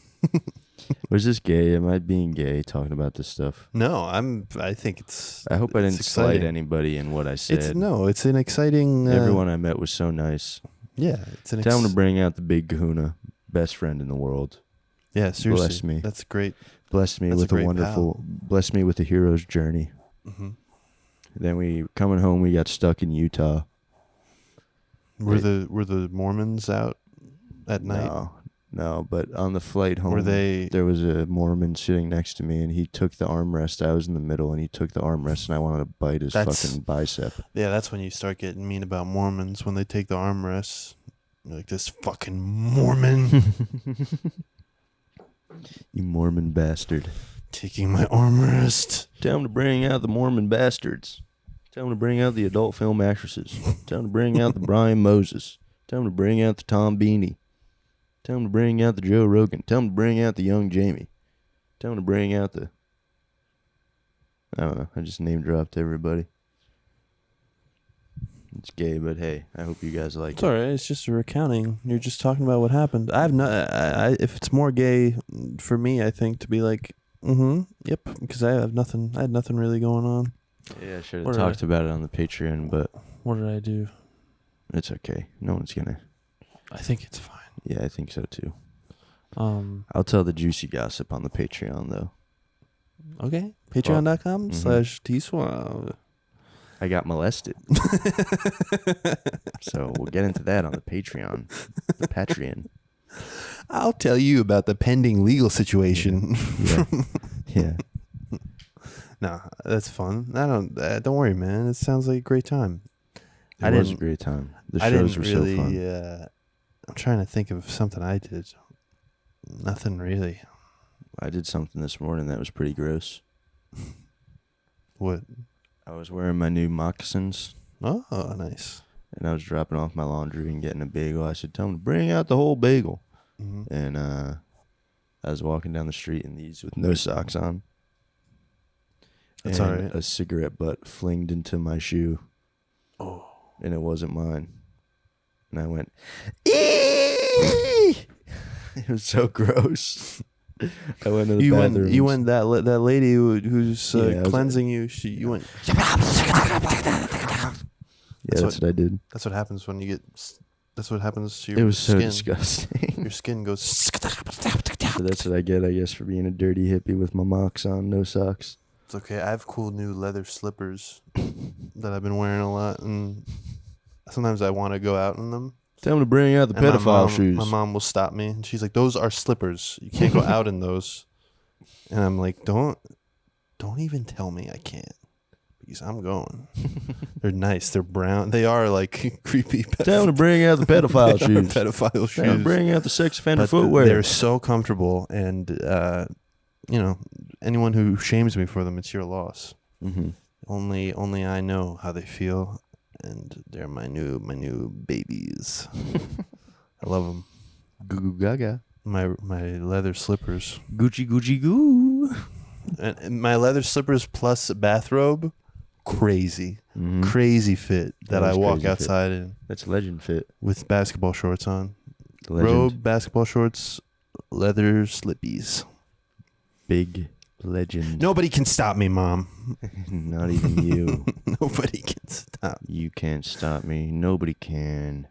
Was this gay? Am I being gay talking about this stuff? No, I think it's. I hope I it's didn't slight exciting. anybody in what I said. It's an exciting. Everyone I met was so nice. Yeah, it's an. Tell him to bring out the big kahuna, best friend in the world. Yeah, seriously. bless me. That's great. Blessed me That's a with a great wonderful, blessed me with a hero's journey. Mm-hmm. Then we, coming home, we got stuck in Utah. Were the Mormons out at night? No, but on the flight home, Were they? there was a Mormon sitting next to me, and he took the armrest. I was in the middle, and he took the armrest, and I wanted to bite his That's- fucking bicep. Yeah, that's when you start getting mean about Mormons when they take the armrests. You're like, this fucking Mormon You Mormon bastard. taking my armrest. Tell him to bring out the Mormon bastards. Tell him to bring out the adult film actresses. Tell him to bring out the Brian Moses. Tell him to bring out the Tom Beanie. Tell him to bring out the Joe Rogan. Tell him to bring out the young Jamie. Tell him to bring out the... I don't know. I just name dropped everybody. It's gay, but hey, I hope you guys like It's all right. It's just a recounting. You're just talking about what happened. I have not. If it's more gay for me, I think to be like, yep, because I have nothing. I had nothing really going on. Yeah, I should have talked about it on the Patreon, but what did I do? it's okay. No one's gonna. I think it's fine. Yeah, I think so too. I'll tell the juicy gossip on the Patreon though. Okay. Patreon.com/tswab. I got molested. So we'll get into that on the Patreon. The Patreon. I'll tell you about the pending legal situation. Yeah. No, that's fun. Don't worry, man. It sounds like a great time. It was a great time. The shows were so fun. I'm trying to think of something I did. Nothing really. I did something this morning that was pretty gross. What? I was wearing my new moccasins. Oh, nice. And I was dropping off my laundry and getting a bagel. I said, tell them to bring out the whole bagel. Mm-hmm. And I was walking down the street in these with no socks on. That's and all right. A cigarette butt flinged into my shoe. Oh. And it wasn't mine. And I went, eee! It was so gross. I went to the bathroom. You went that lady who's cleansing you. You went. Yeah, that's what I did. That's what happens when you get. That's what happens to your skin. It was so disgusting. Your skin goes. So that's what I get, I guess, for being a dirty hippie with my mocks on, no socks. It's okay. I have cool new leather slippers that I've been wearing a lot, and sometimes I want to go out in them. Tell them to bring out the pedophile shoes. My mom will stop me, and she's like, "Those are slippers. You can't go out in those." And I'm like, "Don't even tell me I can't, because I'm going." They're nice. They're brown. They are like creepy. Tell them to bring out the pedophile shoes. Pedophile shoes. Tell them to bring out the sex offender But footwear. They're so comfortable, and anyone who shames me for them, it's your loss. Mm-hmm. Only I know how they feel. And they're my new babies. I love them. Goo goo gaga. My leather slippers. Gucci Gucci goo. And my leather slippers plus bathrobe, crazy. Mm-hmm. Crazy fit that I walk crazy outside fit. in. That's legend fit. With basketball shorts on. Legend. Robe, basketball shorts, leather slippies. Big legend. Nobody can stop me, Mom. Not even you. Nobody can stop. You can't stop me. Nobody can.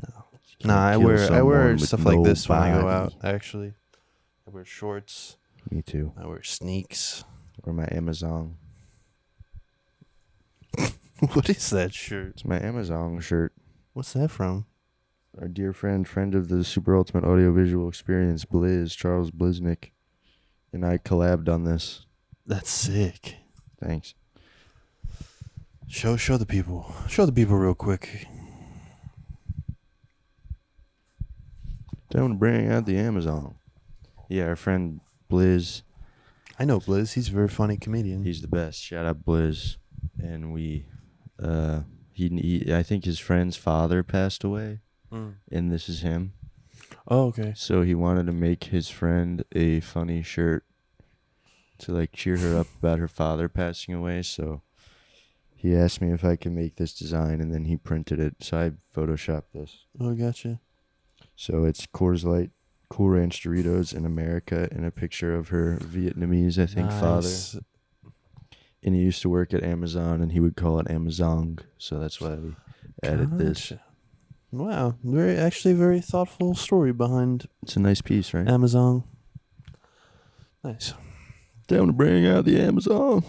No. You Nah, I can't kill wear someone with stuff like this when I go nobody. out, actually. I wear shorts. Me too. I wear sneaks. Or my Amazon. What is that shirt? It's my Amazon shirt. What's that from? Our dear friend of the Super Ultimate Audiovisual Experience, Blizz, Charles Bliznick, and I collabed on this. That's sick. Thanks. Show the people. Show the people real quick. Tell them to bring out the Amazon. Yeah, our friend Blizz. I know Blizz. He's a very funny comedian. He's the best. Shout out Blizz. And we, I think his friend's father passed away, and this is him. Oh, okay. So he wanted to make his friend a funny shirt to like cheer her up about her father passing away. So he asked me if I could make this design, and then he printed it. So I photoshopped this. Oh, gotcha. So it's Coors Light, Cool Ranch Doritos in America, and a picture of her Vietnamese, I think, father. And he used to work at Amazon, and he would call it Amazon. So that's why we added this. Wow, very thoughtful story behind. It's a nice piece, right? Amazon. Nice. Tell him to bring out the Amazon.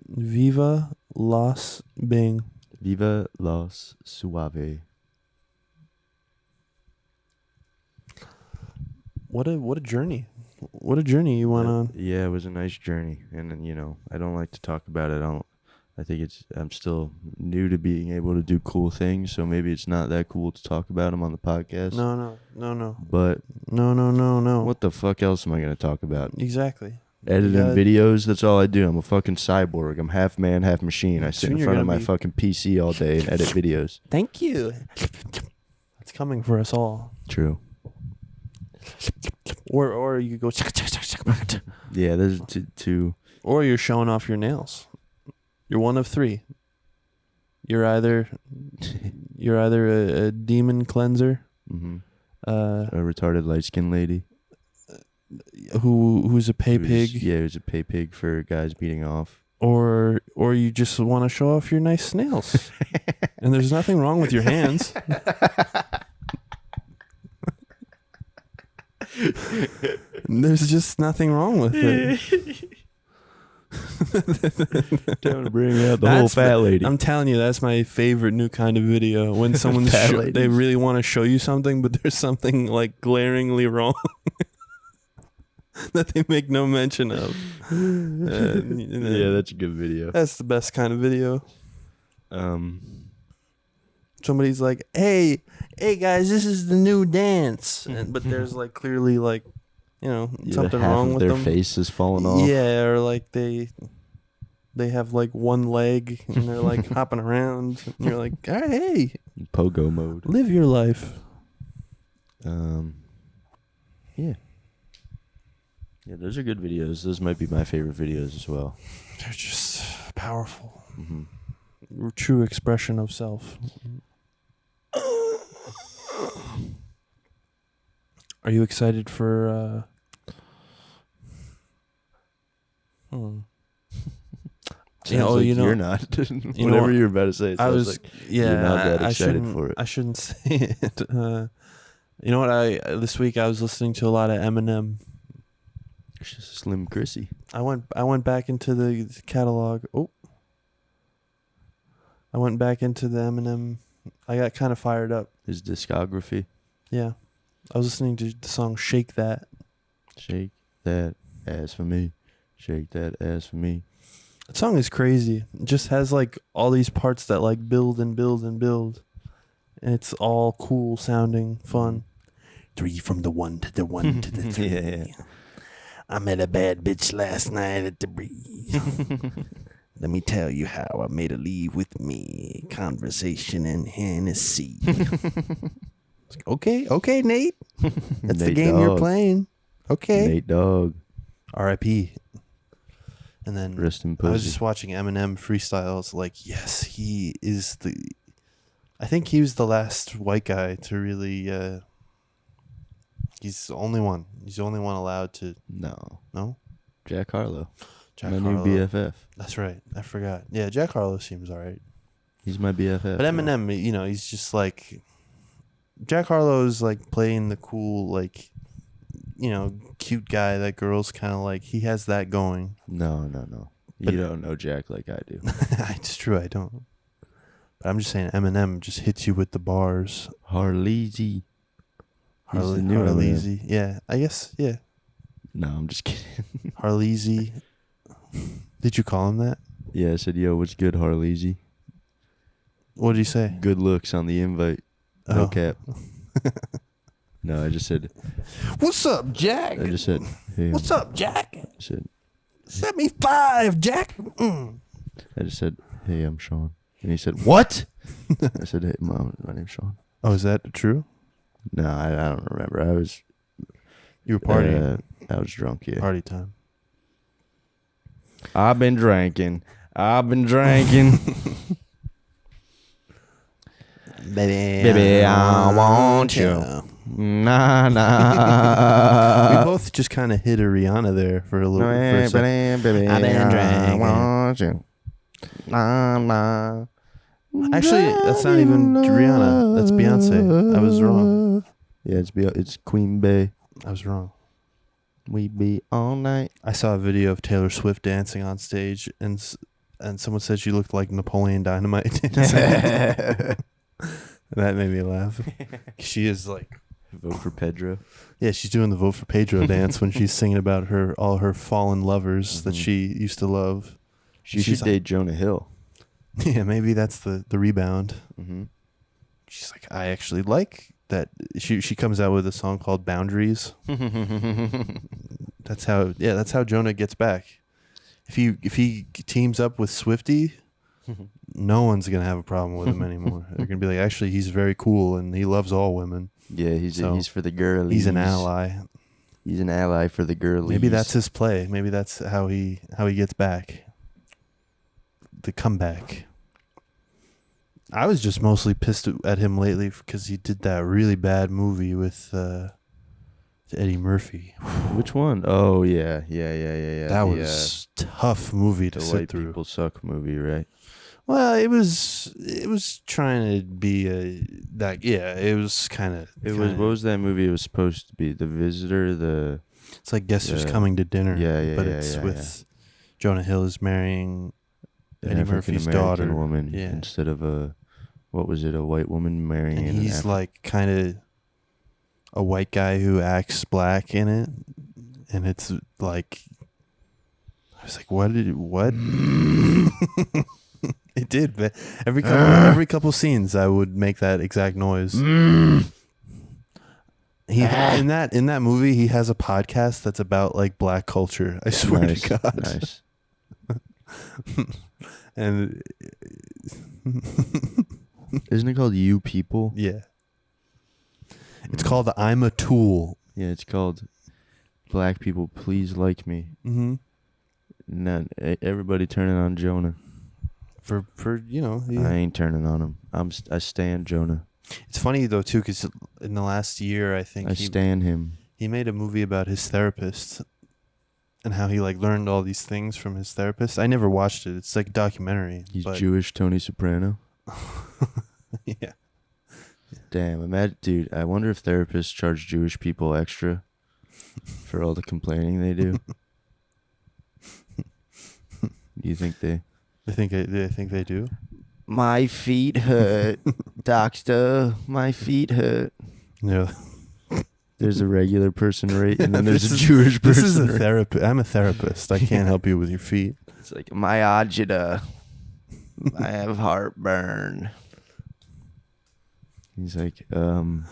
Viva Las Bing. Viva Los Suave. What a journey. What a journey you went on. Yeah, it was a nice journey, and I don't like to talk about it. I think I'm still new to being able to do cool things, so maybe it's not that cool to talk about them on the podcast. No. But No. what the fuck else am I going to talk about? Exactly. Editing videos, that's all I do. I'm a fucking cyborg. I'm half man, half machine. I sit in front of my fucking PC all day and edit videos. Thank you. That's coming for us all. True. Or you go. Yeah, there's two. Or you're showing off your nails. You're one of three. You're either a demon cleanser, Mm-hmm. A retarded light skinned lady. who's a pay pig. Yeah, who's a pay pig for guys beating off. Or you just want to show off your nice nails. And there's nothing wrong with your hands. There's just nothing wrong with it. Time to bring out the whole fat lady. I'm telling you, that's my favorite new kind of video. When someone's they really want to show you something, but there's something like glaringly wrong that they make no mention of. Yeah, that's a good video. That's the best kind of video. Somebody's like, hey guys, this is the new dance. But there's like clearly like, something wrong with their them. Their face is falling off. Yeah, or like they have like one leg and they're like hopping around. And you're like, all right, hey. Pogo mode. Live your life. Yeah. Yeah, those are good videos. Those might be my favorite videos as well. They're just powerful. Mm-hmm. True expression of self. Are you excited for You're not. Whatever you're about to say. I was like you're not that excited for it. I shouldn't say it. You know what? This week I was listening to a lot of Eminem. It's just Slim Chrissy. I went back into the catalog. I went back into the Eminem. I got kind of fired up. His discography. Yeah. I was listening to the song Shake That. Shake that ass for me. Shake that ass for me. That song is crazy. It just has like all these parts that like build and build and build. And it's all cool sounding, fun. 3 from the 1 to the 1 to the 3. Yeah. I met a bad bitch last night at the Breeze. Let me tell you how I made her leave with me. Conversation and Hennessy. Okay, Nate. That's the game you're playing. Okay. Nate Dogg. R.I.P. And then Rest in I was pussy. just watching Eminem freestyles. Like, yes, he is I think he was the last white guy to really. He's the only one. He's the only one allowed to. No. Jack Harlow. Jack my Harlow. new BFF. That's right. I forgot. Yeah, Jack Harlow seems all right. He's my BFF. But Eminem, he's just like. Jack Harlow's like playing the cool, like, cute guy that girls kind of like. He has that going. No. You don't know Jack like I do. It's true, I don't. But I'm just saying, Eminem just hits you with the bars. Harleezy. He's the new Harleezy. Yeah, I guess, yeah. No, I'm just kidding. Harleezy. Did you call him that? Yeah, I said, yo, what's good, Harleezy? What did you say? Good looks on the invite. No Oh. cap. No, I just said, What's up, Jack? I just said, hey. What's up, Jack? I said, Set me 5, Jack. I just said, hey, I'm Sean. And he said, what? I said, hey, Mom, my name's Sean. Oh, is that true? No, I don't remember. You were partying. I was drunk, yeah. Party time. I've been drinking. Baby, I want you. Nah. We both just kind of hit a Rihanna there for a little bit. For a second. Baby, I've been drinking. I want you. Nah. Actually, that's not even Rihanna. That's Beyonce. I was wrong. Yeah, it's Queen Bey. I was wrong. We be all night. I saw a video of Taylor Swift dancing on stage, and someone said she looked like Napoleon Dynamite. That made me laugh. She is like, Vote for Pedro. yeah, she's doing the Vote for Pedro dance when she's singing about all her fallen lovers that she used to love. She She's should date Jonah Hill. Yeah, maybe that's the rebound. Mm-hmm. She's like, I actually like that. She comes out with a song called Boundaries. That's how Jonah gets back. If he teams up with Swiftie, no one's gonna have a problem with him anymore. They're gonna be like, actually, he's very cool and he loves all women. Yeah, he's for the girlies. He's an ally. He's an ally for the girlies. Maybe that's his play. Maybe that's how he gets back. The comeback. I was just mostly pissed at him lately because he did that really bad movie with Eddie Murphy. Which one? Oh yeah. That was tough movie to the sit White through. People Suck movie, right? Well, it was trying to be it was kind of. What was that movie? It was supposed to be The Visitor. It's like Guess Who's Coming to Dinner. But it's with Jonah Hill is marrying an Eddie Murphy's African-American daughter woman instead of a white woman marrying and an he's like kind of a white guy who acts black in it, and it's like I was like, what? It did, but every couple scenes I would make that exact noise. In that movie, he has a podcast that's about like black culture. I swear to God. Nice. And Isn't it called You People? yeah, it's called I'm a Tool. Yeah, it's called Black People Please Like Me. Mm-hmm. Not everybody turning on Jonah. For I ain't turning on him. I stand Jonah. It's funny though too, because in the last year, I think I stand him. he made a movie about his therapist and how he like learned all these things from his therapist. I never watched it. It's like a documentary. He's Jewish Tony Soprano. Yeah. Damn, imagine, dude. I wonder if therapists charge Jewish people extra for all the complaining they do. Do you think they? I think they do. My feet hurt, doctor. My feet hurt. Yeah. There's a regular person rate, and then there's a Jewish person. This is a rate. therapist. I'm a therapist. I can't help you with your feet. It's like my agita. I have heartburn. He's like, The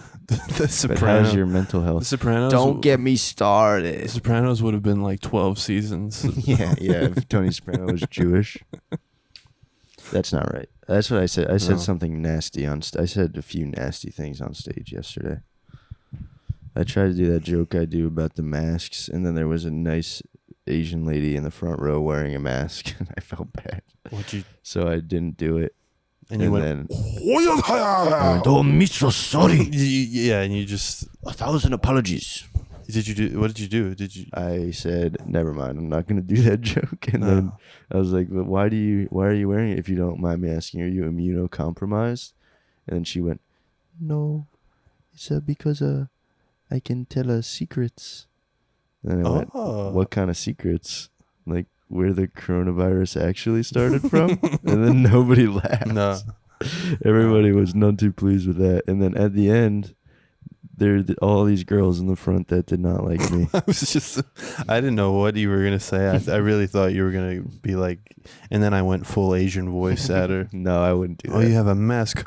Sopranos. but how's your mental health? The Sopranos. Don't get me The started. Sopranos would have been like 12 seasons. yeah, if Tony Soprano was Jewish. That's not right. That's what I said. I said something nasty I said a few nasty things on stage yesterday. I tried to do that joke I do about the masks, and then there was a nice Asian lady in the front row wearing a mask, and I felt bad. So I didn't do it. And you went, then oh, me so sorry. Yeah, and you just 1,000 apologies. Did you do? What did you do? Did you? I said, never mind. I'm not going to do that joke. And then I was like, but why are you wearing it? If you don't mind me asking, are you immunocompromised? And then she went, no, it's because I can tell secrets. And I went, what kind of secrets? Like where the coronavirus actually started from? And then nobody laughed. No. Everybody was none too pleased with that. And then at the end, there are all these girls in the front that did not like me. I didn't know what you were going to say. I really thought you were going to be like, and then I went full Asian voice at her. No, I wouldn't do that. Oh, you have a mask.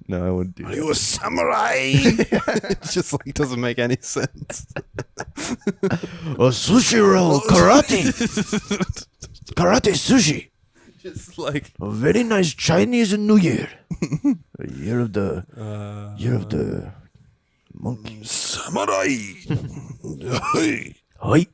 No, I wouldn't do that. Are you a samurai? It just like doesn't make any sense. A sushi roll, karate. Karate sushi. Just like A very nice Chinese New Year. A year of the monkey. samurai. Hi.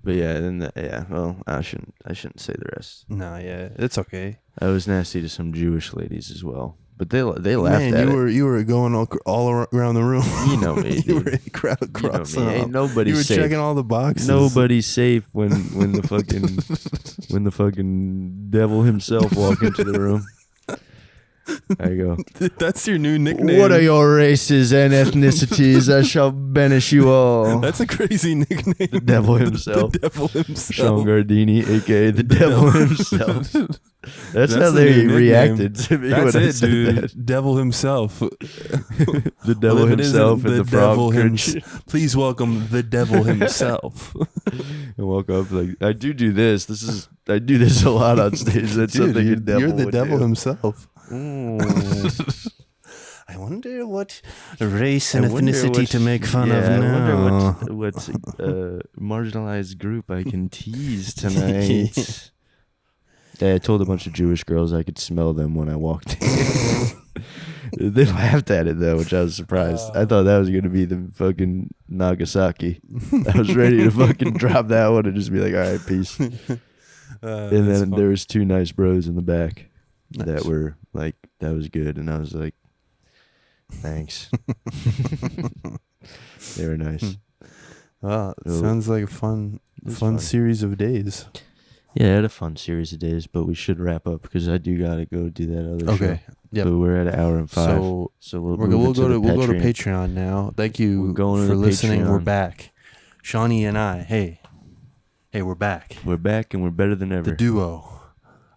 But yeah, well, I shouldn't say the rest. No, yeah, it's okay. I was nasty to some Jewish ladies as well, but they laughed Man, at you were going all around the room. You know me, dude. You were crossing. Ain't nobody You were safe. checking all the boxes. Nobody's safe when the fucking devil himself walk into the room. There you go. That's your new nickname. What are your races and ethnicities? I shall banish you all. That's a crazy nickname. The devil himself. The devil himself. Sean Gardini, a.k.a. the devil himself. That's how the they new reacted to me That's when I it, said dude. that. Devil himself. The devil Well, if it himself isn't and the frog church. Please welcome the devil himself. And walk up like, I do this. I do this a lot on stage. That's Dude, something a devil you're the would devil do. himself. I wonder what race and I wonder ethnicity which- to make fun of yeah, now. I wonder what marginalized group I can tease tonight. Yeah, I told a bunch of Jewish girls I could smell them when I walked in. They laughed at it though, which I was surprised. I thought that was gonna be the fucking Nagasaki. I was ready to fucking drop that one and just be like, all right, peace. And then there was two nice bros in the back that were like, that was good, and I was like, thanks. They were nice. Well, it Oh. sounds like a fun fun. series of days. Yeah, I had a fun series of days, but we should wrap up because I do gotta go do that other show. Okay. Yep. So we're at an hour and 5. So we'll we'll go to Patreon. Patreon now. Thank you We're going to for the listening. We're Patreon. back. Shawnee and I. Hey, we're back. We're back and we're better than ever. The duo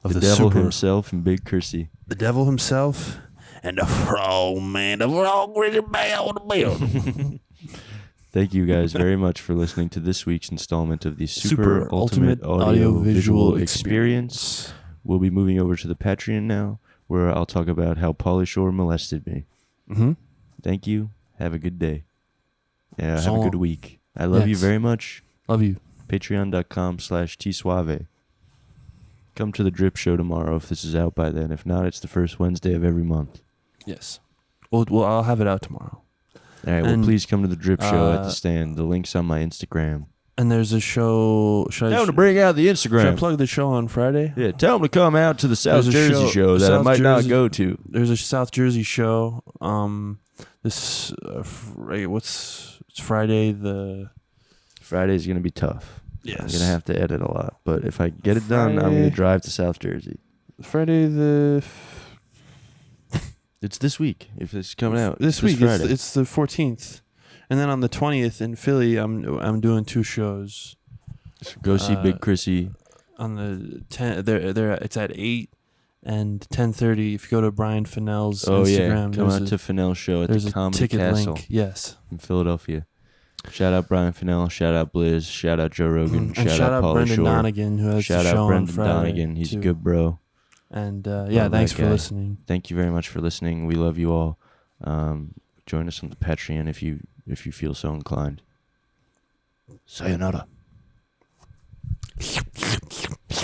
of the the devil super, himself and Big Kersey. the devil himself, and the frog man, the frog really bad on the building. Thank you guys very much for listening to this week's installment of the Super, Ultimate Audio Visual Audiovisual Experience. We'll be moving over to the Patreon now, where I'll talk about how Pauly Shore molested me. Mm-hmm. Thank you. Have a good day. Yeah, So have a good long. week. I love you Yes. very much. Love you. Patreon.com/tsuave. Come to the Drip Show tomorrow if this is out by then. If not, it's the first Wednesday of every month. Yes. Well, I'll have it out tomorrow. All right, well, And, please come to the Drip Show at the uh, stand. The link's on my Instagram. And there's a show. Should Tell them I, to bring out the should I Instagram. plug the show on Friday? Yeah, tell them to come out to the South There's a Jersey show that I South might not Jersey- go to. There's a South Jersey show. It's Friday the. Friday's going to be tough. I'm Yes. going to have to edit a lot. But if I get it done, I'm going Friday. to drive to South Jersey. Friday the. It's this week. If it's coming out. This week Friday. it's the 14th, and then on the 20th in Philly, I'm doing 2 shows. So go see Big Chrissy. On the 10, it's at 8 and 10:30. If you go to Brian Fennell's Oh, yeah. Instagram, Come there's out to Fennell Show at there's the a Comedy ticket Castle link. Yes, in Philadelphia. Shout out Brian Fennell. Shout out Blizz. Shout out Joe Rogan. and shout out Pauly Brendan Shore. Donegan who has Shout the show out on Brendan Friday. Donegan. He's too. a good bro. And Love thanks that for guy. listening. Thank you very much for listening. We love you all. Join us on the Patreon if you feel so inclined. Sayonara.